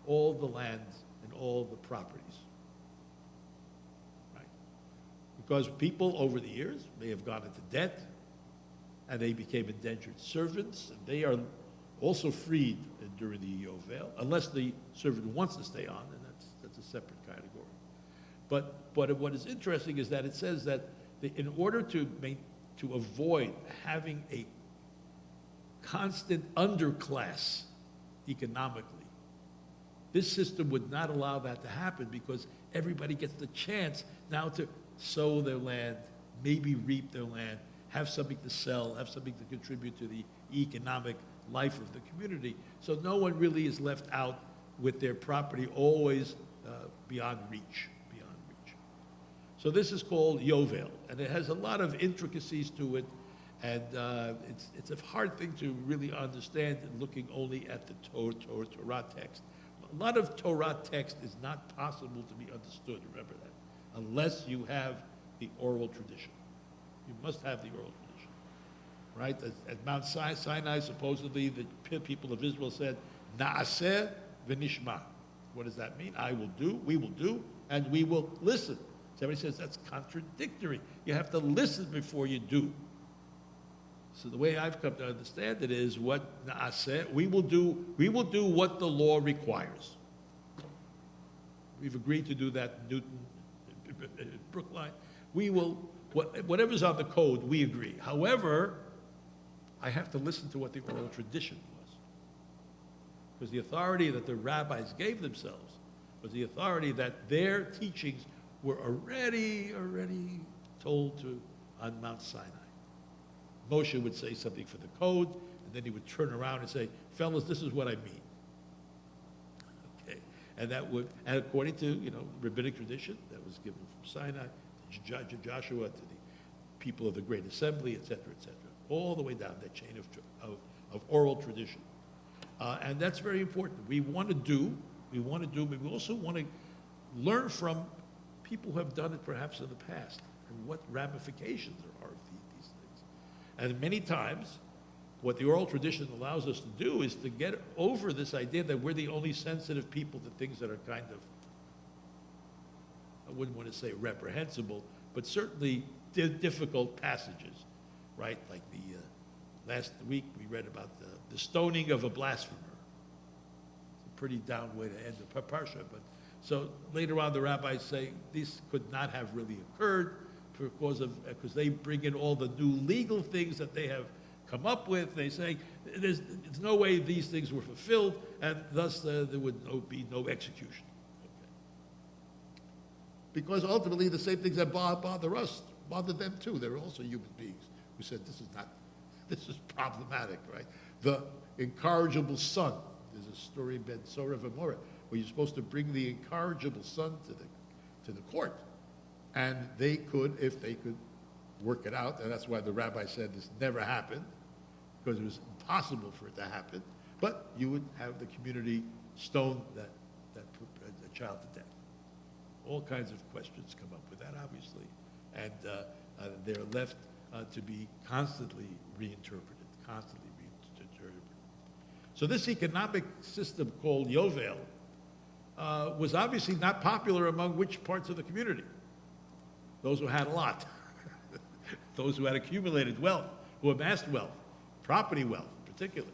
all the lands and all the properties. Right? Because people over the years may have gone into debt and they became indentured servants, and they are also freed during the Yovel, unless the servant wants to stay on, and that's a separate category. But what is interesting is that it says that in order to avoid having a constant underclass economically, this system would not allow that to happen, because everybody gets the chance now to sow their land, maybe reap their land, have something to sell, have something to contribute to the economic life of the community. So no one really is left out with their property always beyond reach. So this is called Yovel, and it has a lot of intricacies to it, and it's a hard thing to really understand looking only at the Torah text. A lot of Torah text is not possible to be understood, remember that, unless you have the oral tradition. You must have the oral tradition, right? At Mount Sinai, supposedly, the people of Israel said, Na'aseh v'nishma. What does that mean? I will do, we will do, and we will listen. Somebody says that's contradictory. You have to listen before you do. So the way I've come to understand it is what Na'aseh, we will do what the law requires. We've agreed to do that in Newton, Brookline. We will, whatever's on the code, we agree. However, I have to listen to what the oral tradition was. Because the authority that the rabbis gave themselves was the authority that their teachings were already told to on Mount Sinai. Moshe would say something for the code, and then he would turn around and say, fellas, this is what I mean. Okay, and according to rabbinic tradition that was given from Sinai to Joshua, to the people of the Great Assembly, etc., all the way down that chain of oral tradition, and that's very important. We want to do, but we also want to learn from people who have done it perhaps in the past, and what ramifications there are of these things. And many times, what the oral tradition allows us to do is to get over this idea that we're the only sensitive people to things that are kind of, I wouldn't want to say reprehensible, but certainly difficult passages, right? Like the last week we read about the stoning of a blasphemer. It's a pretty down way to end the parsha, but so later on, the rabbis say this could not have really occurred because they bring in all the new legal things that they have come up with. They say there's no way these things were fulfilled, and thus there would be no execution. Okay. Because ultimately, the same things that bother us bother them too. They're also human beings who said this is problematic, right? The incorrigible son. There's a story in Ben Sora V'Moreh, where you're supposed to bring the incorrigible son to the court. And they could, if they could work it out, and that's why the rabbi said this never happened, because it was impossible for it to happen, but you would have the community stone that child to death. All kinds of questions come up with that, obviously, and they're left to be constantly reinterpreted. So this economic system called Yovel was obviously not popular among which parts of the community? Those who had a lot, those who had accumulated wealth, who amassed wealth, property wealth in particular,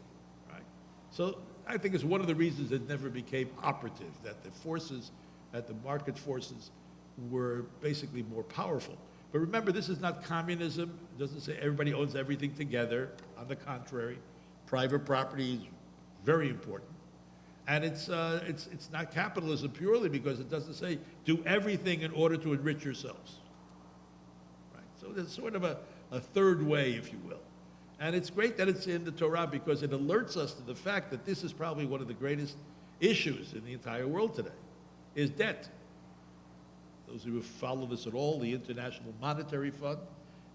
right? So I think it's one of the reasons it never became operative, that the forces, that the market forces were basically more powerful. But remember, this is not communism. It doesn't say everybody owns everything together. On the contrary, private property is very important. And it's not capitalism purely, because it doesn't say do everything in order to enrich yourselves. Right? So there's sort of a third way, if you will. And it's great that it's in the Torah, because it alerts us to the fact that this is probably one of the greatest issues in the entire world today, is debt. Those who have followed this at all, the International Monetary Fund,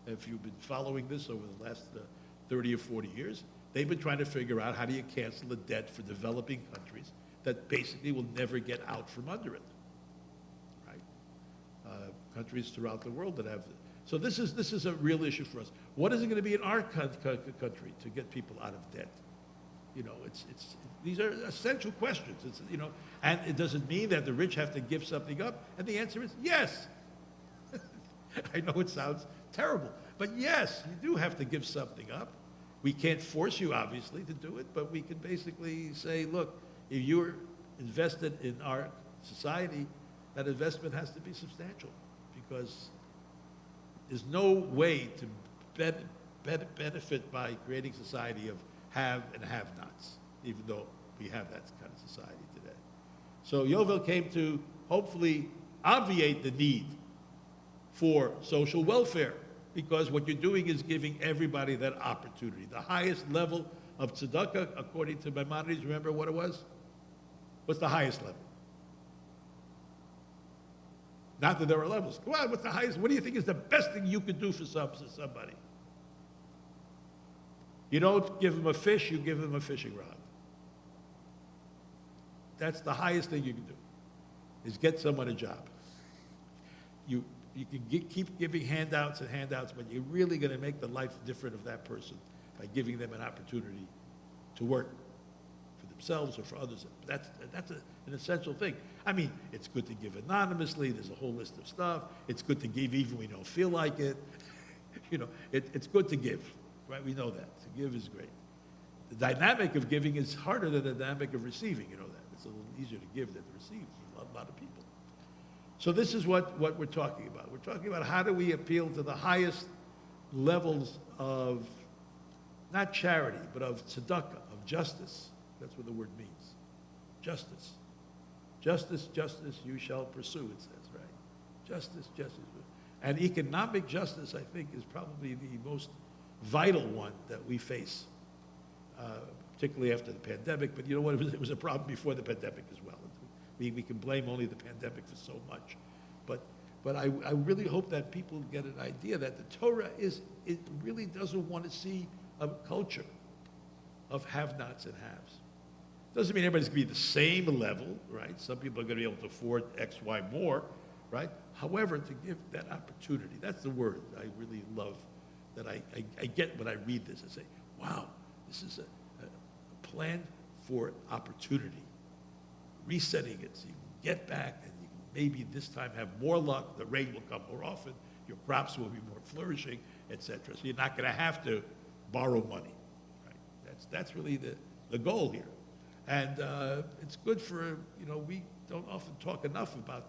if you've been following this over the last 30 or 40 years, they've been trying to figure out how do you cancel a debt for developing countries that basically will never get out from under it, right? Countries throughout the world that have. So this is a real issue for us. What is it going to be in our country to get people out of debt? You know, these are essential questions. And it doesn't mean that the rich have to give something up. And the answer is yes. I know it sounds terrible, but yes, you do have to give something up. We can't force you, obviously, to do it, but we can basically say, look, if you're invested in our society, that investment has to be substantial, because there's no way to benefit by creating society of have and have-nots, even though we have that kind of society today. So Yovel came to hopefully obviate the need for social welfare, because what you're doing is giving everybody that opportunity. The highest level of tzedakah, according to Maimonides, remember what it was? What's the highest level? Not that there are levels. Come on, what's the highest? What do you think is the best thing you could do for somebody? You don't give them a fish, you give them a fishing rod. That's the highest thing you can do, is get someone a job. You can keep giving handouts and handouts, but you're really going to make the life different of that person by giving them an opportunity to work for themselves or for others. That's an essential thing. I mean, it's good to give anonymously. There's a whole list of stuff. It's good to give even when we don't feel like it. You know, it's good to give, right? We know that. To give is great. The dynamic of giving is harder than the dynamic of receiving. You know that. It's a little easier to give than to receive for a lot of people. So this is what we're talking about. We're talking about how do we appeal to the highest levels of, not charity, but of tzedakah, of justice. That's what the word means. Justice. Justice, justice, you shall pursue, it says, right? Justice, justice. And economic justice, I think, is probably the most vital one that we face, particularly after the pandemic. But you know what? It was a problem before the pandemic as well. We can blame only the pandemic for so much. But I really hope that people get an idea that the Torah it really doesn't want to see a culture of have-nots and haves. Doesn't mean everybody's going to be the same level, right? Some people are going to be able to afford X, Y more, right? However, to give that opportunity, that's the word I really love, that I get when I read this. I say, wow, this is a plan for opportunity. Resetting it so you can get back, and you can maybe this time have more luck. The rain will come more often. Your crops will be more flourishing, etc. So you're not going to have to borrow money. Right? That's really the goal here. And it's good for, we don't often talk enough about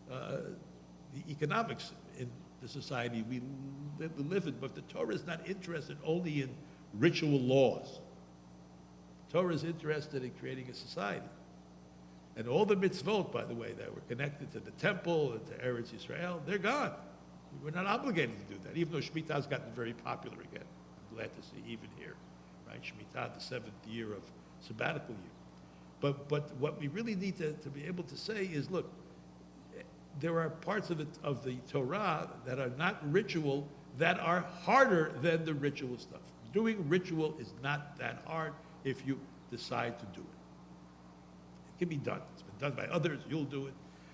the economics in the society we live in, but the Torah is not interested only in ritual laws. The Torah is interested in creating a society. And all the mitzvot, by the way, that were connected to the temple and to Eretz Yisrael, they're gone. We're not obligated to do that, even though Shemitah has gotten very popular again. I'm glad to see even here, right? Shemitah, the 7th year of sabbatical year. But what we really need to be able to say is, look, there are parts of the Torah that are not ritual that are harder than the ritual stuff. Doing ritual is not that hard if you decide to do it. It can be done. It's been done by others. You'll do it.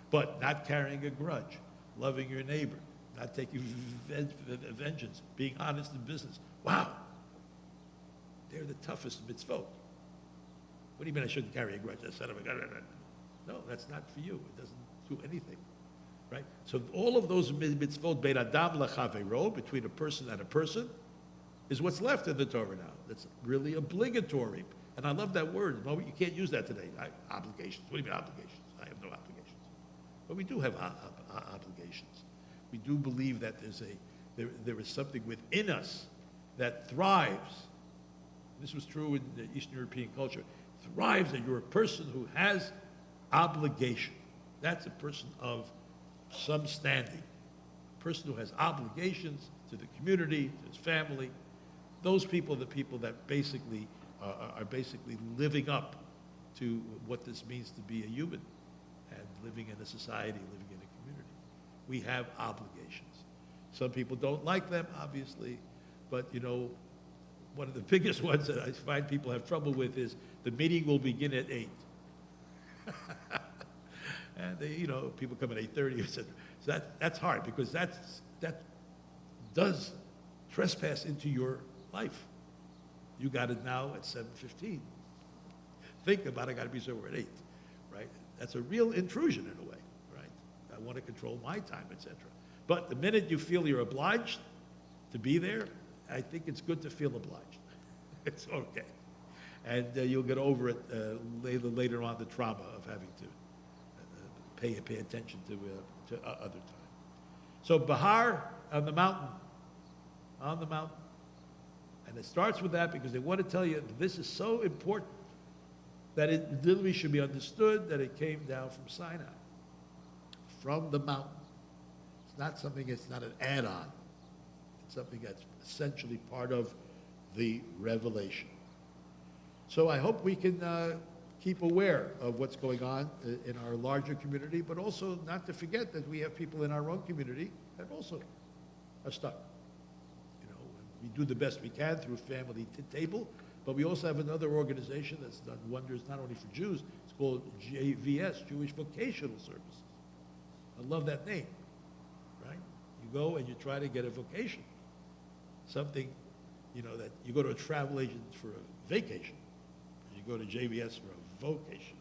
But not carrying a grudge, loving your neighbor, not taking vengeance, being honest in business. Wow. They're the toughest mitzvot. What do you mean I shouldn't carry a grudge? I said, no, that's not for you. It doesn't do anything, right? So all of those mitzvot, bein adam lechavero, between a person and a person, is what's left in the Torah now. That's really obligatory. And I love that word. No, you can't use that today. Obligations. What do you mean obligations? I have no obligations. But we do have obligations. We do believe that there is something within us that thrives. This was true in the Eastern European culture. Thrives that you're a person who has obligation. That's a person of some standing. A person who has obligations to the community, to his family. Those people are the people that basically are basically living up to what this means to be a human and living in a society, living in a community. We have obligations. Some people don't like them, obviously, but one of the biggest ones that I find people have trouble with is the meeting will begin at 8. And people come at 8:30, etc. So that's hard because that does trespass into your life. You got it now at 7:15. Think about it, I got to be somewhere at 8, right? That's a real intrusion in a way, right? I want to control my time, etc. But the minute you feel you're obliged to be there, I think it's good to feel obliged. It's okay. And you'll get over it later on, the trauma of having to pay attention to other time. So Bahar on the mountain. And it starts with that because they want to tell you that this is so important that it literally should be understood that it came down from Sinai, from the mountain. It's not something, it's not an add-on. It's something that's essentially part of the revelation. So I hope we can keep aware of what's going on in our larger community, but also not to forget that we have people in our own community that also are stuck. We do the best we can through Family Table, but we also have another organization that's done wonders not only for Jews. It's called JVS, Jewish Vocational Services. I love that name, right? You go and you try to get a vocation, something, that you go to a travel agent for a vacation, you go to JVS for a vocation,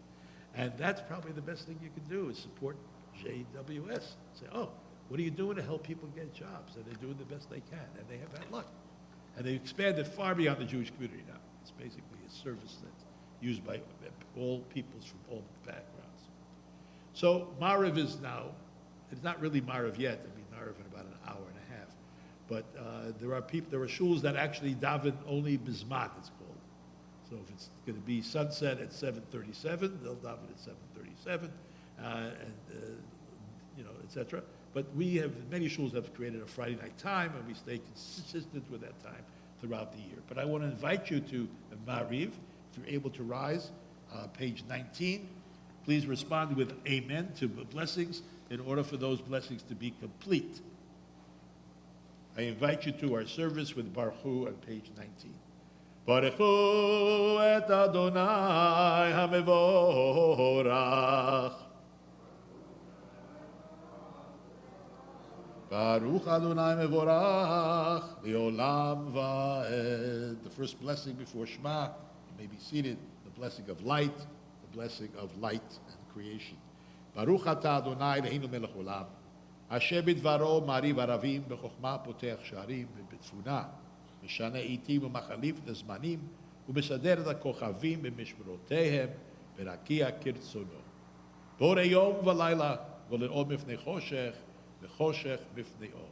and that's probably the best thing you can do is support JWS. Say, oh, what are you doing to help people get jobs? And they're doing the best they can, and they have that luck. And they've expanded far beyond the Jewish community now. It's basically a service that's used by all peoples from all backgrounds. So Mariv is now, it's not really Mariv yet. It'll be Mariv in about an hour and a half. But there are shuls that actually daven only Bismat, it's called. So if it's going to be sunset at 7:37, they'll daven at 7:37, etc. But many shuls have created a Friday night time, and we stay consistent with that time throughout the year. But I want to invite you to Mariv, if you're able to rise, page 19. Please respond with amen to blessings in order for those blessings to be complete. I invite you to our service with Baruch Hu on page 19. Baruch Hu et Adonai HaMevorach. Baruch Adonai Mevorach, Leolam Va'ed. The first blessing before Shema, you may be seated, the blessing of light, the blessing of light and creation. Baruch Ata Adonai Leinu Melech Olam, Asher bidvaro mariv aravim bechokma potech sharim betfuna, משנה עיתים ומחליף את הזמנים, ומסדר את הכוכבים במשמרותיהם, ברקיע כרצונו. בורא יום ולילה, ולאור מפני חושך, וחושך מפני אור.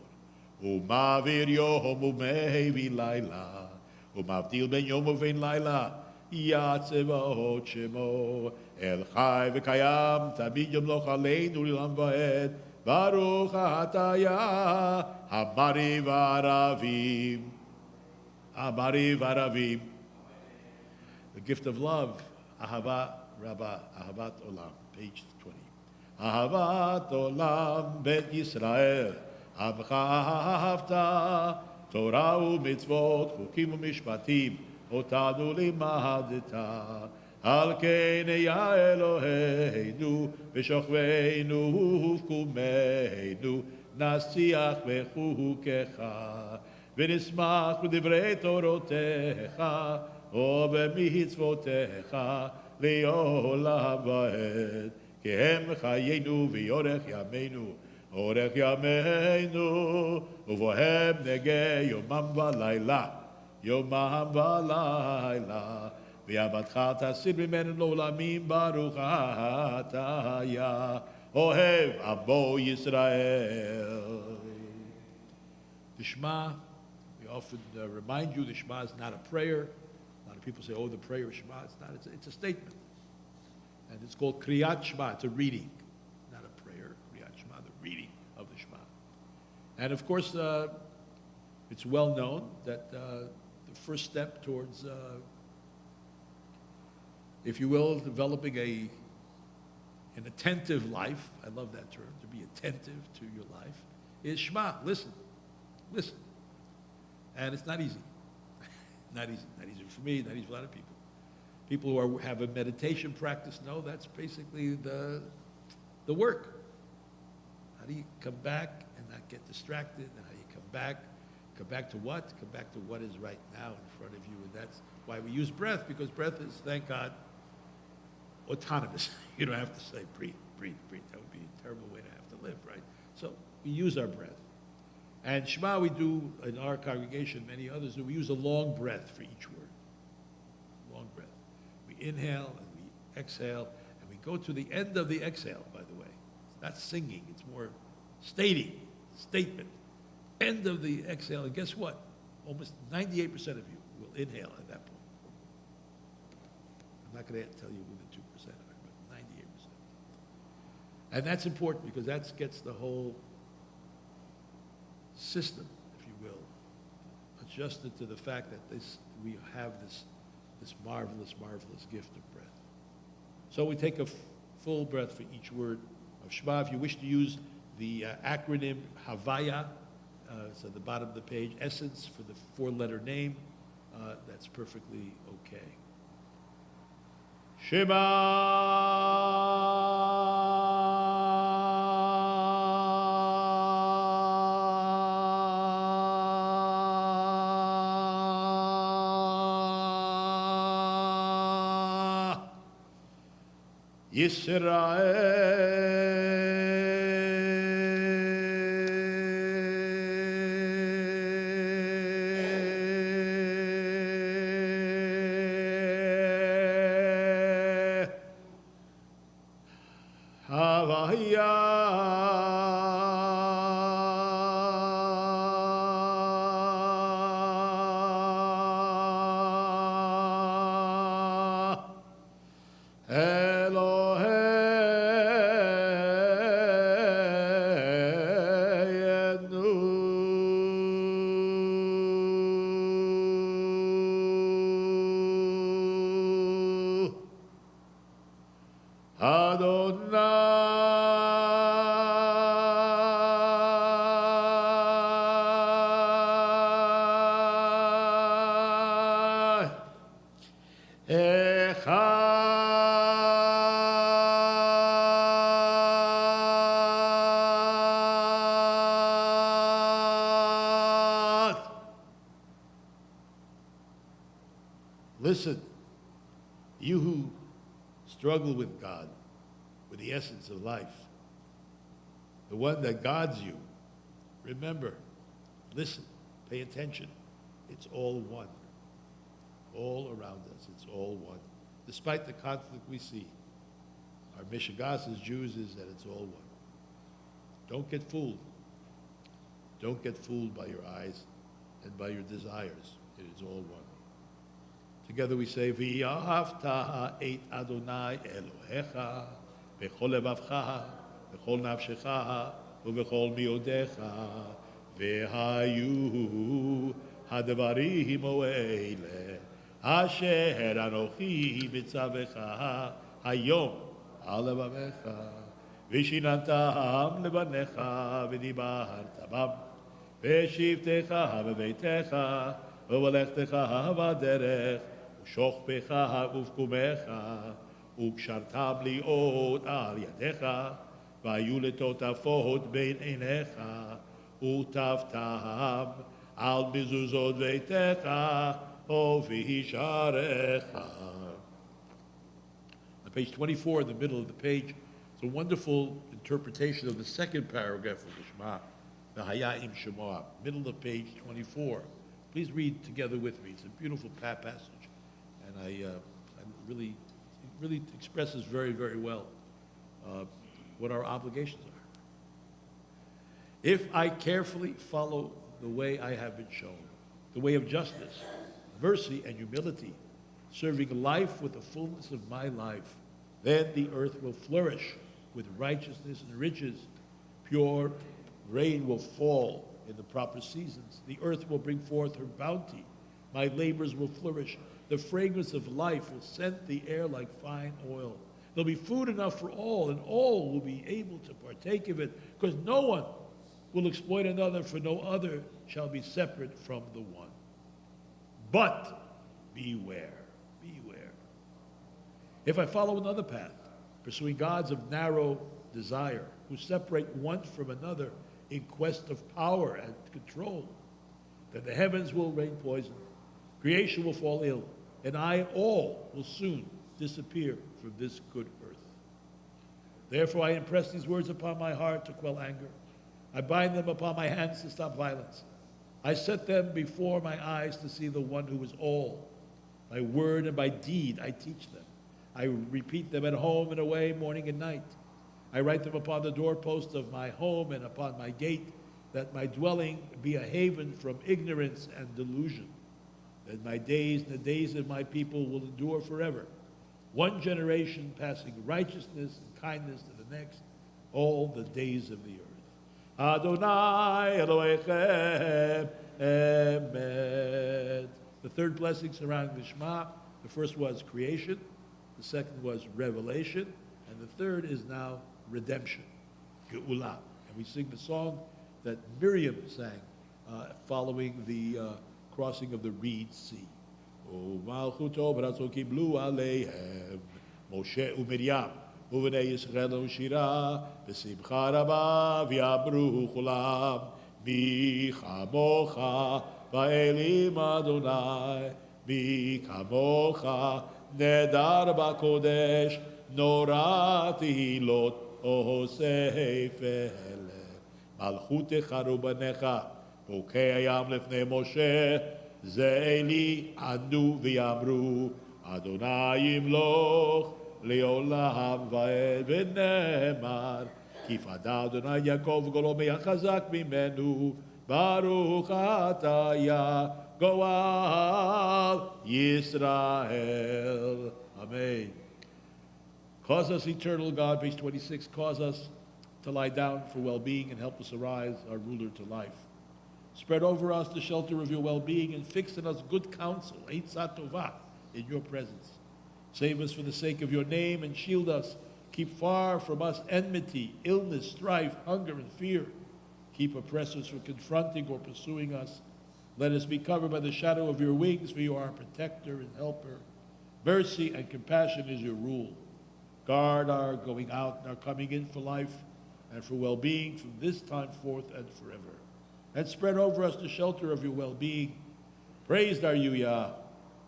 הוא מעביר יום ומביא לילה, הוא מבדיל בין יום ובין לילה, יצבאות שמו, אל חי וקיים, תמיד ימלוך עלינו לעולם ועד, ברוך אתה יה, המריב ערבים. Amariv Aravim. The gift of love, Ahava Rabbah, Ahavat Olam, page 20. Ahavat Olam Bet Yisrael, Amcha Ahavta, Torah u'mitzvot, Chukim u'mishpatim, Otanu limadeta, Al ken ya Eloheinu, V'shochveinu uvkumeinu, Nasiach v'chukecha, ונשמח בדברי תורותיך ובמצוותיך לעולם ועד כי הם חיינו ואורך ימינו אורך ימינו ובהם נגה יומם ולילה ויעבדך תסיר ממנו לעולמים ברוך אתה יה אוהב עמו ישראל. The Shema, we often remind you the Shema is not a prayer. A lot of people say, oh, the prayer is Shema. It's not. It's a statement. And it's called Kriyat Shema. It's a reading, not a prayer. Kriyat Shema, the reading of the Shema. And of course, it's well known that the first step towards, if you will, developing an attentive life, I love that term, to be attentive to your life, is Shema. Listen. Listen. And it's not easy. Not easy. Not easy for me, not easy for a lot of people. People who have a meditation practice know that's basically the work. How do you come back and not get distracted? And how do you come back to what? Come back to what is right now in front of you. And that's why we use breath, because breath is, thank God, autonomous. You don't have to say breathe, breathe, breathe. That would be a terrible way to have to live, right? So we use our breath. And Shema we do in our congregation, many others do, we use a long breath for each word. Long breath. We inhale and we exhale, and we go to the end of the exhale, by the way. It's not singing, it's more statement. End of the exhale, and guess what? Almost 98% of you will inhale at that point. I'm not going to tell you within 2%, but 98%. And that's important because that gets the whole system, if you will, adjusted to the fact that we have this marvelous, marvelous gift of breath. So we take a full breath for each word of Shema. If you wish to use the acronym Havaya, it's at the bottom of the page, essence for the four-letter name, that's perfectly okay. Listen, you who struggle with God, with the essence of life, the one that guides you, remember, listen, pay attention. It's all one. All around us, it's all one. Despite the conflict we see, our Mishigas as Jews is that it's all one. Don't get fooled. Don't get fooled by your eyes and by your desires. It is all one. Together we say, V'yahavta et Adonai Elohecha v'chol levavcha v'chol nafshecha u'v'chol miodecha v'hayu hadvarim o'ele asher anochi mitzavecha hayom al levavecha v'shinantam levanecha v'dibarta bam v'shivtecha v'beitecha v'valechtecha v'derech ושוכבך ובקומך, וקשרתם להיות על ידיך, והיו לטוטפות בין עיניך, וטפתם על מזוזות ביתך, ובשעריך. On page 24, in the middle of the page, it's a wonderful interpretation of the second paragraph of the Shema, the Haya'im Shema, middle of page 24. Please read together with me. It's a beautiful passage. And I And it really expresses very, very well what our obligations are. If I carefully follow the way I have been shown, the way of justice, mercy, and humility, serving life with the fullness of my life, then the earth will flourish with righteousness and riches. Pure rain will fall in the proper seasons. The earth will bring forth her bounty. My labors will flourish. The fragrance of life will scent the air like fine oil. There'll be food enough for all, and all will be able to partake of it, because no one will exploit another, for no other shall be separate from the one. But beware, beware. If I follow another path, pursuing gods of narrow desire, who separate one from another in quest of power and control, then the heavens will rain poison, creation will fall ill, and I all will soon disappear from this good earth. Therefore I impress these words upon my heart to quell anger. I bind them upon my hands to stop violence. I set them before my eyes to see the one who is all. By word and by deed I teach them. I repeat them at home and away, morning and night. I write them upon the doorpost of my home and upon my gate, that my dwelling be a haven from ignorance and delusion. That my days and the days of my people will endure forever. One generation passing righteousness and kindness to the next, all the days of the earth. Adonai Elohechem Emet. The third blessing surrounding the Shema, the first was creation, the second was revelation, and the third is now redemption, Geula. And we sing the song that Miriam sang following the crossing of the Reed Sea. O Malchuto B'Ratzo Kiblu Aleihem Moshe uMiriam ובני ישראל שירה בשמחה רבה ויאמרו כולם מי כמוך באלים אדוני מי כמוך נדר בקודש נורא תהילות עושה פלא מלכותך רובניך בוקע ים לפני משה זה אלי ענו ויאמרו אדוני ימלוך לעולם ועד ונאמר כי פדה אדוני יעקב גולו מהחזק ממנו ברוך אתה יא גואל ישראל. Amen. Cause us, eternal God, page 26, cause us to lie down for well-being and help us arise, our ruler, to life. Spread over us the shelter of your well-being and fix in us good counsel, eitzah tovah, in your presence. Save us for the sake of your name and shield us. Keep far from us enmity, illness, strife, hunger, and fear. Keep oppressors from confronting or pursuing us. Let us be covered by the shadow of your wings, for you are our protector and helper. Mercy and compassion is your rule. Guard our going out and our coming in for life and for well-being from this time forth and forever. And spread over us the shelter of your well-being. Praised are you, Yah,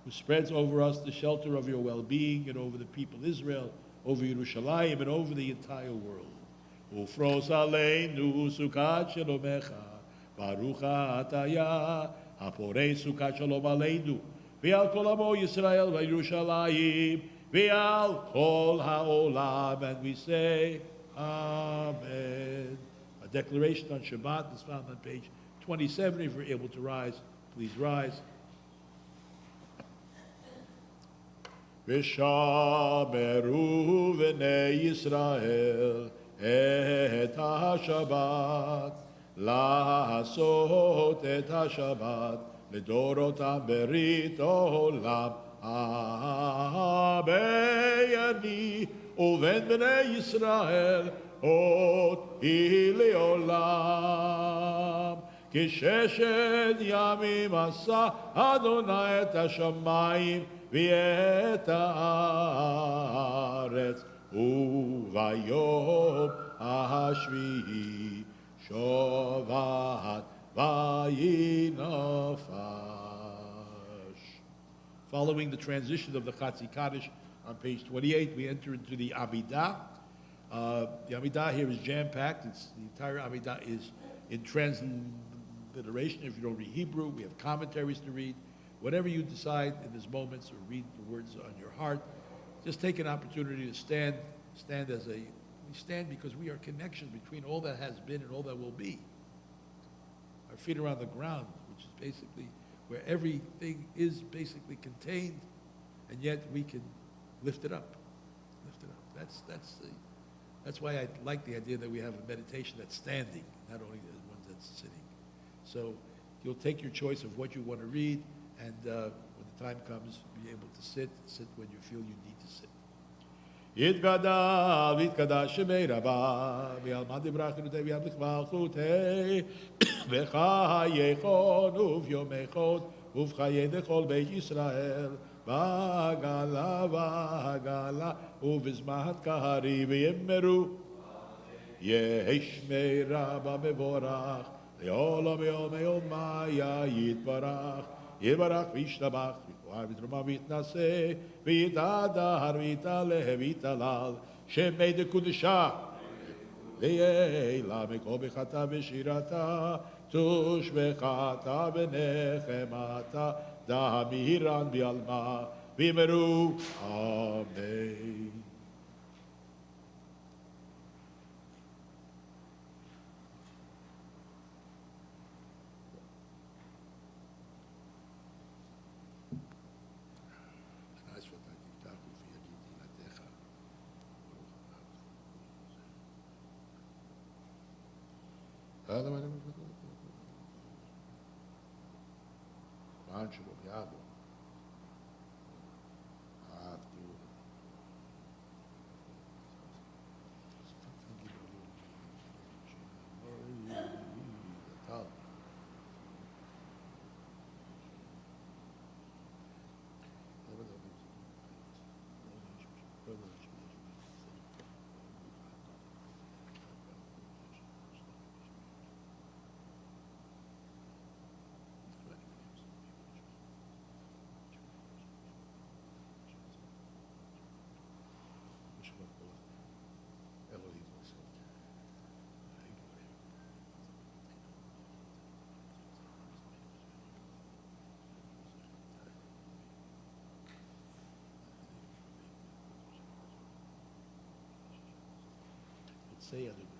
who spreads over us the shelter of your well-being and over the people of Israel, over Yerushalayim, and over the entire world. Ufros aleinu sukat shalomecha, baruch ata Yah, haporei sukat shalom aleinu, ve'al kol amo Yisrael ve'Yerushalayim, ve'al kol ha'olam. And we say, Amen. A declaration on Shabbat is found on page 27. If you're able to rise, please rise. V'shameru v'nei Yisrael et ha-Shabbat, la'asot et ha-Shabbat, לדורותם ברית עולם. הבייני ובין בני ישראל עוד היא לעולם. כששת ימים עשה אדוני את השמיים ואת הארץ, וביום השביעי שבת vayinafesh. Following the transition of the Chatzi Kaddish on page 28, we enter into the Amidah. The Amidah here is jam-packed. The entire Amidah is in transliteration. If you don't read Hebrew, we have commentaries to read. whatever you decide in these moments, or read the words on your heart, just take an opportunity to stand we stand because we are connections between all that has been and all that will be. Our feet are on the ground, which is basically where everything is basically contained, and yet we can lift it up. Lift it up. That's why I like the idea that we have a meditation that's standing, not only the ones that's sitting. So you'll take your choice of what you want to read, and when the time comes, be able to sit when you feel you need to sit. יתגדל ויתקדש שמי רבה, ועלמא דברה חילותי וימליך מלכותי, בחייכון וביומייכון ובחיי דכל בית ישראל, בעגלה ועגלה ובזמן קהרי ויאמרו, יהי שמי רבה מבורך, לעולם יום יומיה יתברך, יברך וישתבח, ויתואר ותרומה ויתנשא, ויתהדר ויתעלה ויתהלל, שמי דקודשה, ויעלה מכל בחטא ושירתה, תושבחתה ונחמתה, דהמירן בעלמא, ואמרו אמן. Angelo, Biado. Say other than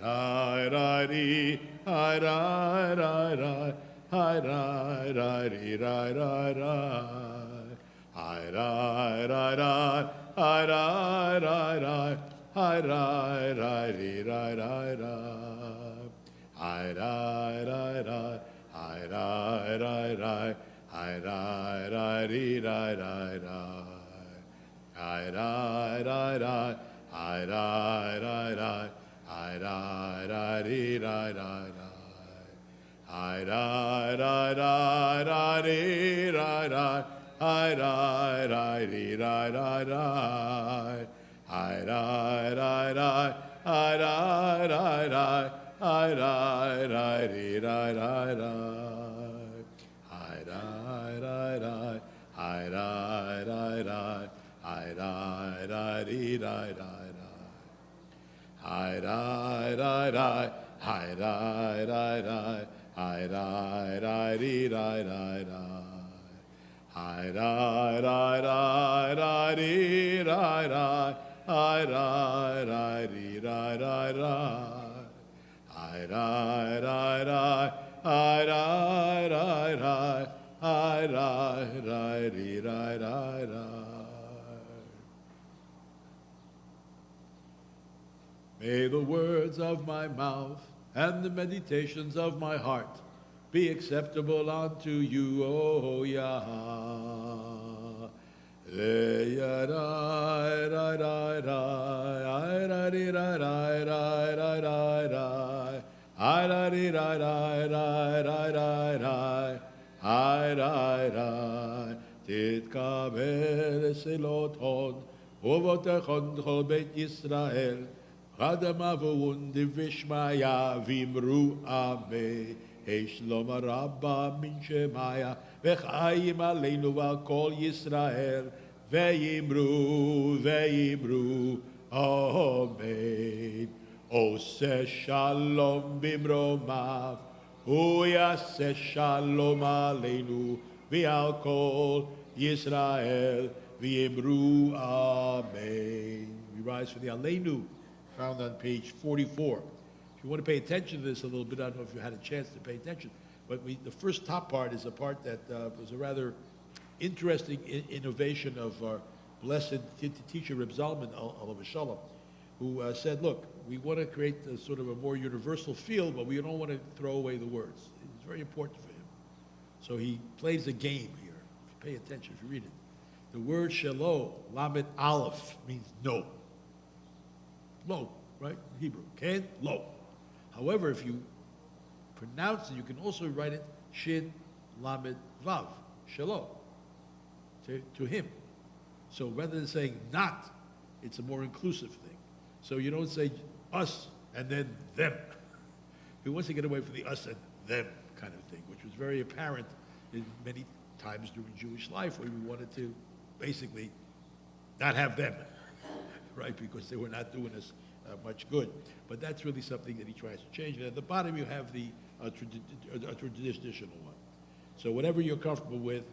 Hi, ri, ri, hi, ri, ri, ri. Hi, ri, ri, ri, ri, ri, ri. Hi, ri, ri, ri. Hi, ri, ri, ri. Hi, ri, ri, ri, ri, ri, ri. Hi, ri, ri, ri. Hi, ri, ri, ri. Hi, ri, ri, ri, ri, ri, ri. Hi, ri, ri, ri. Hi, ri, ri, ri. Hi, ri, ri, ri, ri, ri, ri. Hi, ri, ri, ri, ri, ri, ri, ri. Hi, ri, ri, ri, ri, ri, ri. Hi, ri, ri, ri. Hi, ri, ri, ri. Hi, ri, ri, ri, ri, ri, ri. Hi, ri, ri, ri. Hi, ri, ri, ri. Hi, ri, ri, ri, ri, ri, ri. Hi, ri, ri, ri. Hi, ri, ri, ri. Hi, ri, ri, ri, ri, ri, ri. Hi, ri, ri, ri, ri, ri, ri, ri. Hi, ri, ri, ri, ri, ri, ri. Hi, ri, ri, ri. Hi, ri, ri, ri. Hi, ri, ri, ri, ri, ri, ri. May the words of my mouth and the meditations of my heart be acceptable unto you, O Yah. תתקבל סלוטון ובותיכון כל בית ישראל Adama v'undi v'shmaya v'imru ameh Shlom Rabba min shemaya v'chayim aleinu v'al kol Yisrael v'yimru amen. Oseh shalom b'mromav uyaseh shalom aleinu v'al kol Yisrael v'yimru amen. We rise for the aleinu, found on page 44. If you want to pay attention to this a little bit, I don't know if you had a chance to pay attention, but the first top part is a part that was a rather interesting innovation of our blessed teacher Reb Zalman, alav shalom, who said, look, we want to create a sort of a more universal feel, but we don't want to throw away the words. It's very important for him. So he plays a game here. If you pay attention, if you read it. The word shelo, lamed aleph, means no. Lo, right? Hebrew. Ken, lo. However, if you pronounce it, you can also write it shin, lamed, vav, shelo, to him. So rather than saying not, it's a more inclusive thing. So you don't say us and then them. He wants to get away from the us and them kind of thing, which was very apparent in many times during Jewish life, where we wanted to basically not have them, right? Because they were not doing us much good. But that's really something that he tries to change. And at the bottom, you have the traditional one. So whatever you're comfortable with,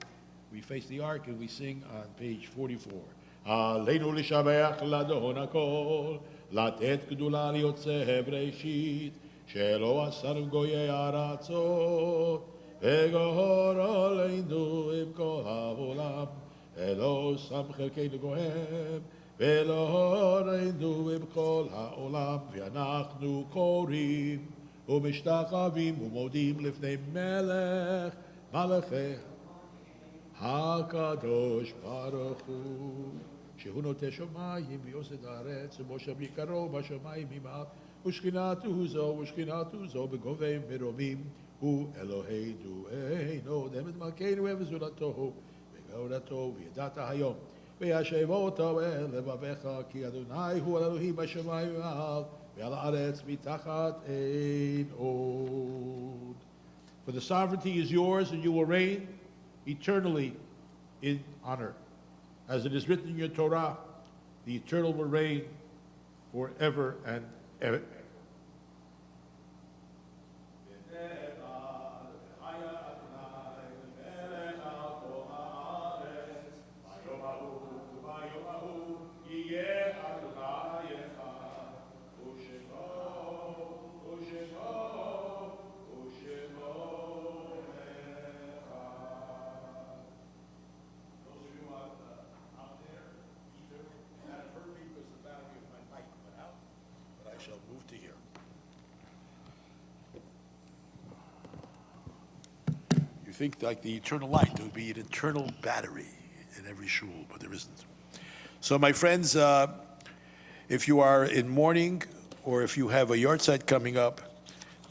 we face the ark and we sing on page 44. Aleinu l'shabeach ladon hakol, לתת גדולה ליוצא בראשית, שלא עשנו גויי ארצות, וגהור עלינו עם כל העולם, ולא שם חלקנו גוהם, ולא הורנו עם כל העולם, ואנחנו קוראים ומשתחווים ומודים לפני מלך מלכי הקדוש ברוך הוא. שהוא נוטה שמיים ויוסד הארץ, ומושב יקרו בשמיים ממעל, ושכינתו זו בגובי מרומים, הוא אלוהינו אינו דמת מלכנו וזולתו, וגאולתו וידעת היום, וישב אותו אל לבביך, כי אדוני הוא אלוהים בשמיים ומעל, ועל הארץ מתחת אין עוד. For the sovereignty is yours, and you will reign eternally in honor. As it is written in your Torah, the eternal will reign forever and ever. think like the eternal light, there would be an eternal battery in every shul, but there isn't. So my friends, if you are in mourning or if you have a yahrzeit coming up,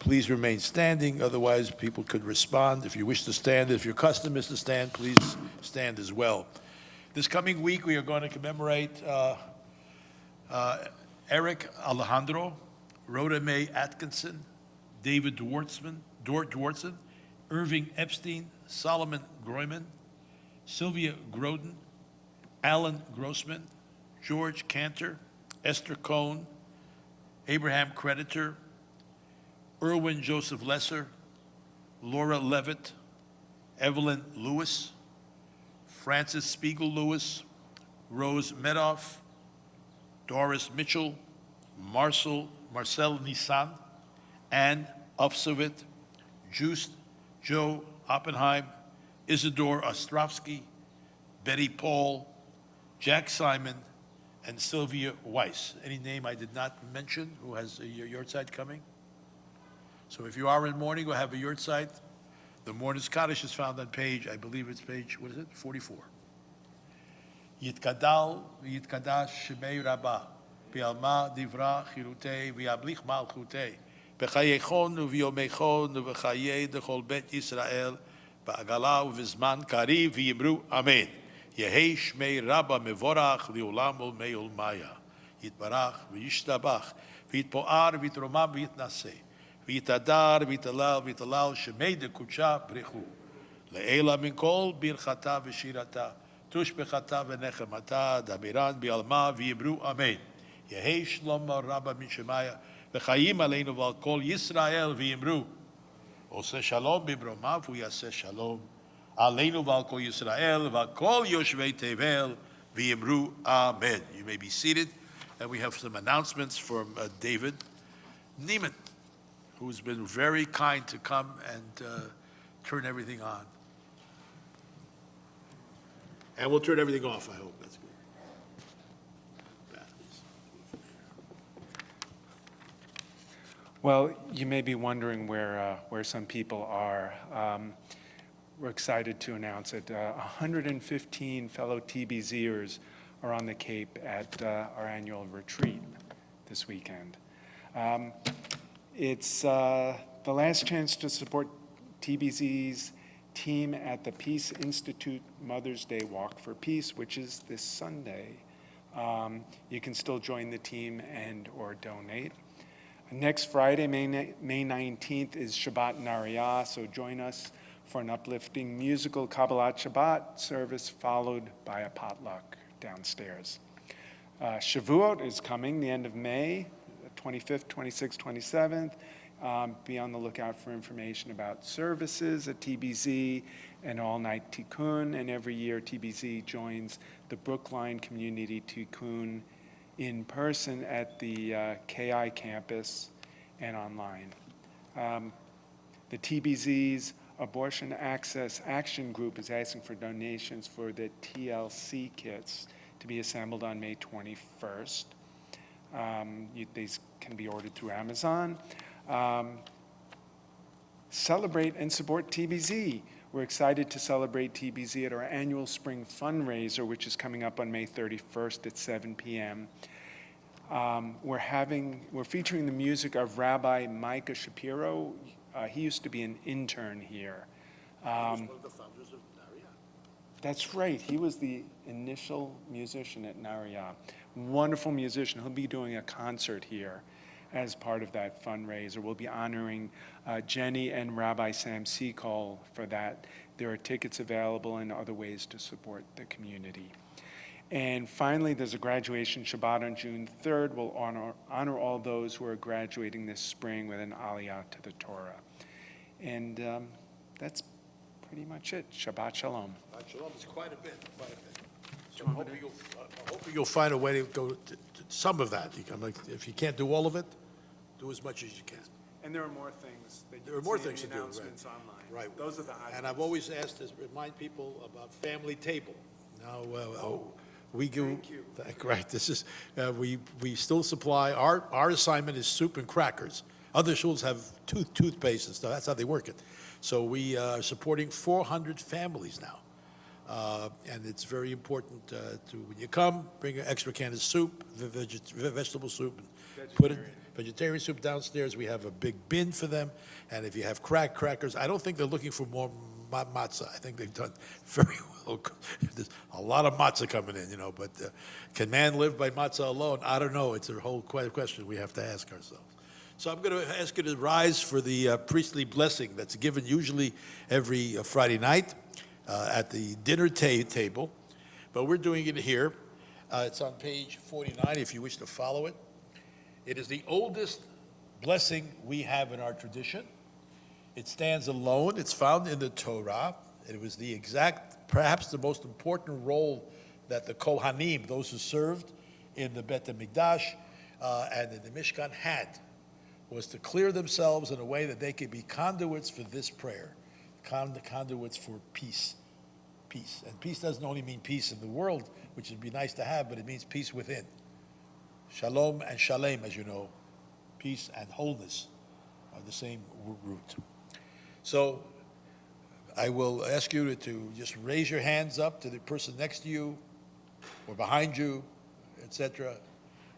please remain standing. Otherwise, people could respond. If you wish to stand, if your custom is to stand, please stand as well. This coming week, we are going to commemorate Eric Alejandro, Rhoda Mae Atkinson, David Dwortzen, Irving Epstein, Solomon Groyman, Sylvia Groden, Alan Grossman, George Cantor, Esther Cohn, Abraham Creditor, Erwin Joseph Lesser, Laura Levitt, Evelyn Lewis, Francis Spiegel Lewis, Rose Medoff, Doris Mitchell, Marcel Nissan, Anne Ufsovit, Joe Oppenheim, Isidore Ostrovsky, Betty Paul, Jack Simon, and Sylvia Weiss. Any name I did not mention who has a yahrzeit coming? So if you are in mourning or have a yahrzeit, the Mourner's Kaddish is found on page, I believe it's page, 44. Yitkadal v'yitkadash shemei rabba, bi'alma divra chirutei v'yablich malchutei, b'chayechon u'v'yomechon u'v'chayei d'chol bet Yisrael, ba'agala u'v'zman kariv v'yimru amen. Yehei shmei rabba mevorach li'olam olmei olmaya. Yitbarach v'yishtabach, v'yitpo'ar v'yitromam v'yitnaseh. V'yitadar v'yitalal shemei dekucha brechu. Le'ela min kol birchata v'shirata. Tush bechata v'nechemata damiran bi'alma v'yimru amen. Yehei shloma rabba min shemaya v'chayim aleinu v'al kol Yisrael v'yimru. Oseh shalom b'bromav v'yaseh shalom. Aleinu v'al kol Yisrael v'al kol yoshvei tevel v'yimru amen. You may be seated, and we have some announcements from David Neiman, who's been very kind to come and turn everything on. And we'll turn everything off, I hope. That's good. Well, you may be wondering where some people are. We're excited to announce that 115 fellow TBZers are on the Cape at our annual retreat this weekend. It's the last chance to support TBZ's team at the Peace Institute Mother's Day Walk for Peace, which is this Sunday. You can still join the team and or donate. Next Friday, May 19th, is Shabbat Nariyah, so join us for an uplifting musical Kabbalat Shabbat service followed by a potluck downstairs. Shavuot is coming the end of May, 25th, 26th, 27th. Be on the lookout for information about services at TBZ and all-night tikkun. And every year, TBZ joins the Brookline Community Tikkun in person at the KI campus and online. The TBZ's Abortion Access Action Group is asking for donations for the TLC kits to be assembled on May 21st. These can be ordered through Amazon. Celebrate and support TBZ. We're excited to celebrate TBZ at our annual spring fundraiser, which is coming up on May 31st at 7 p.m. We're featuring the music of Rabbi Micah Shapiro. He used to be an intern here. He was one of the founders of Nariyah. That's right. He was the initial musician at Nariyah. Wonderful musician. He'll be doing a concert here as part of that fundraiser. We'll be honoring Jenny and Rabbi Sam Seacole for that. There are tickets available and other ways to support the community. And finally, there's a graduation Shabbat on June 3rd. We'll honor all those who are graduating this spring with an aliyah to the Torah. And that's pretty much it. Shabbat Shalom. Shabbat Shalom is quite a bit. So I'm hoping you'll find a way to go to some of that. If you can't do all of it, do as much as you can. And there are more things that There are more things to do, announcements right. online. Right. Those are the highlights. And I've always asked to remind people about family table. Now, we do. Thank you. Right. This is we still supply. Our assignment is soup and crackers. Other schools have toothpaste and stuff. That's how they work it. So we are supporting 400 families now. And it's very important to, when you come, bring an extra can of soup, vegetable soup, and put it, vegetarian soup downstairs. We have a big bin for them. And if you have crackers, I don't think they're looking for more matzah. I think they've done very well. There's a lot of matzah coming in, but can man live by matzah alone? I don't know. It's a whole question we have to ask ourselves. So I'm going to ask you to rise for the priestly blessing that's given usually every Friday night at the dinner table. But we're doing it here. It's on page 49 if you wish to follow it. It is the oldest blessing we have in our tradition. It stands alone. It's found in the Torah. It was the exact, perhaps the most important role that the Kohanim, those who served in the Bet HaMikdash and in the Mishkan had, was to clear themselves in a way that they could be conduits for this prayer, conduits for peace. Peace. And peace doesn't only mean peace in the world, which would be nice to have, but it means peace within. Shalom and shalem, as you know, peace and wholeness are the same root. So I will ask you to just raise your hands up to the person next to you or behind you, etc.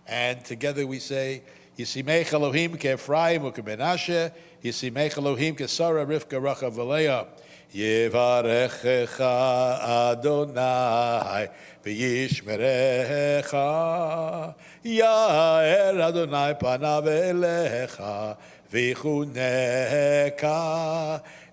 And together we say, Yisimech Elohim ke'Ephraim u'ke'Menashe, Yisimech Elohim ke'Sara Rivka Rachav Leah, Yevarechecha Adonai v'yishmerecha, Ya'er Adonai panav elecha v'chuneka,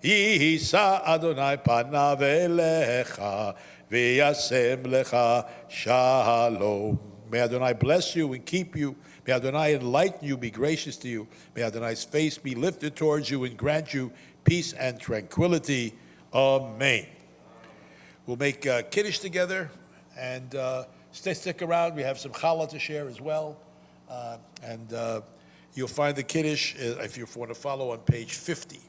Yisa Adonai panav elecha v'yasem lecha shalom. May Adonai bless you and keep you. May Adonai enlighten you, be gracious to you. May Adonai's face be lifted towards you and grant you peace and tranquility. Amen. We'll make Kiddush together and stick around. We have some challah to share as well. And you'll find the Kiddush, if you want to follow, on page 50.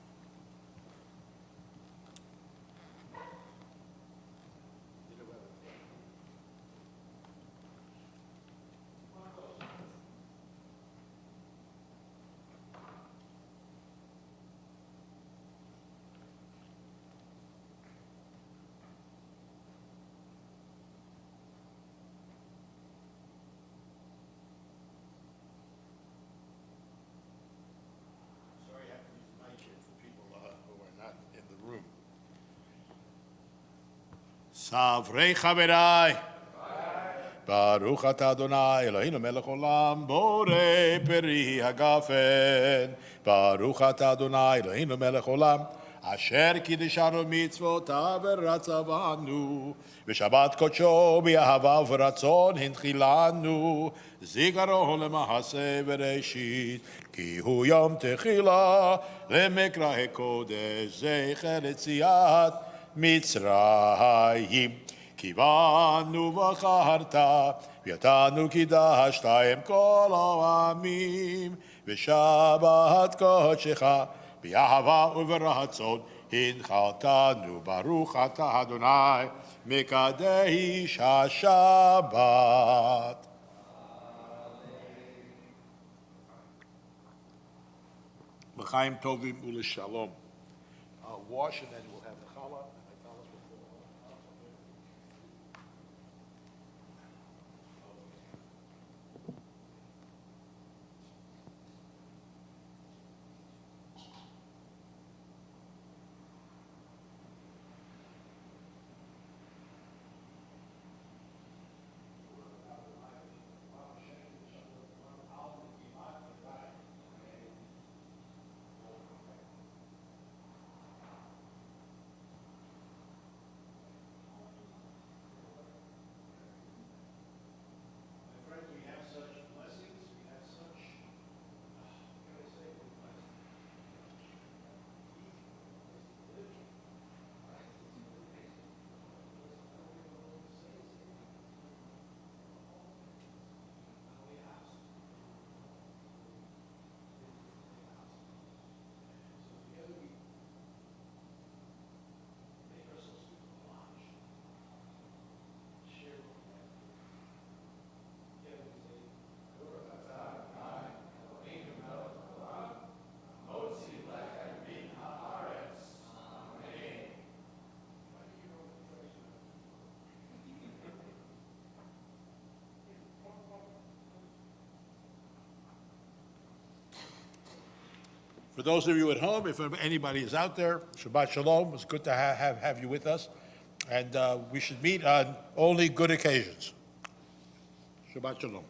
Savrei Chaverai. Baruch atah Adonai Eloheinu melech olam borei peri hagafen. Baruch atah Adonai Eloheinu melech olam asher kiddishanu mitzvotav v'ratzav banu v'shabbat kodsho b'ahava v'ratzon hinchilanu zigaro lemahaseh v'reshit ki hu yom techila lemekra hekodesh zecher letziat Mitzrayim kivanu v'charta v'yatanu kidashta em kol ha'amim v'shabbat kodshecha b'ahava u'v'ratzon hinchaltanu baruch atah Adonai mekadesh haShabbat. L'chaim tovim u'l'shalom. Wash and then we'll have the challah. For those of you at home, if anybody is out there, Shabbat Shalom. It's good to have you with us. And we should meet on only good occasions. Shabbat Shalom.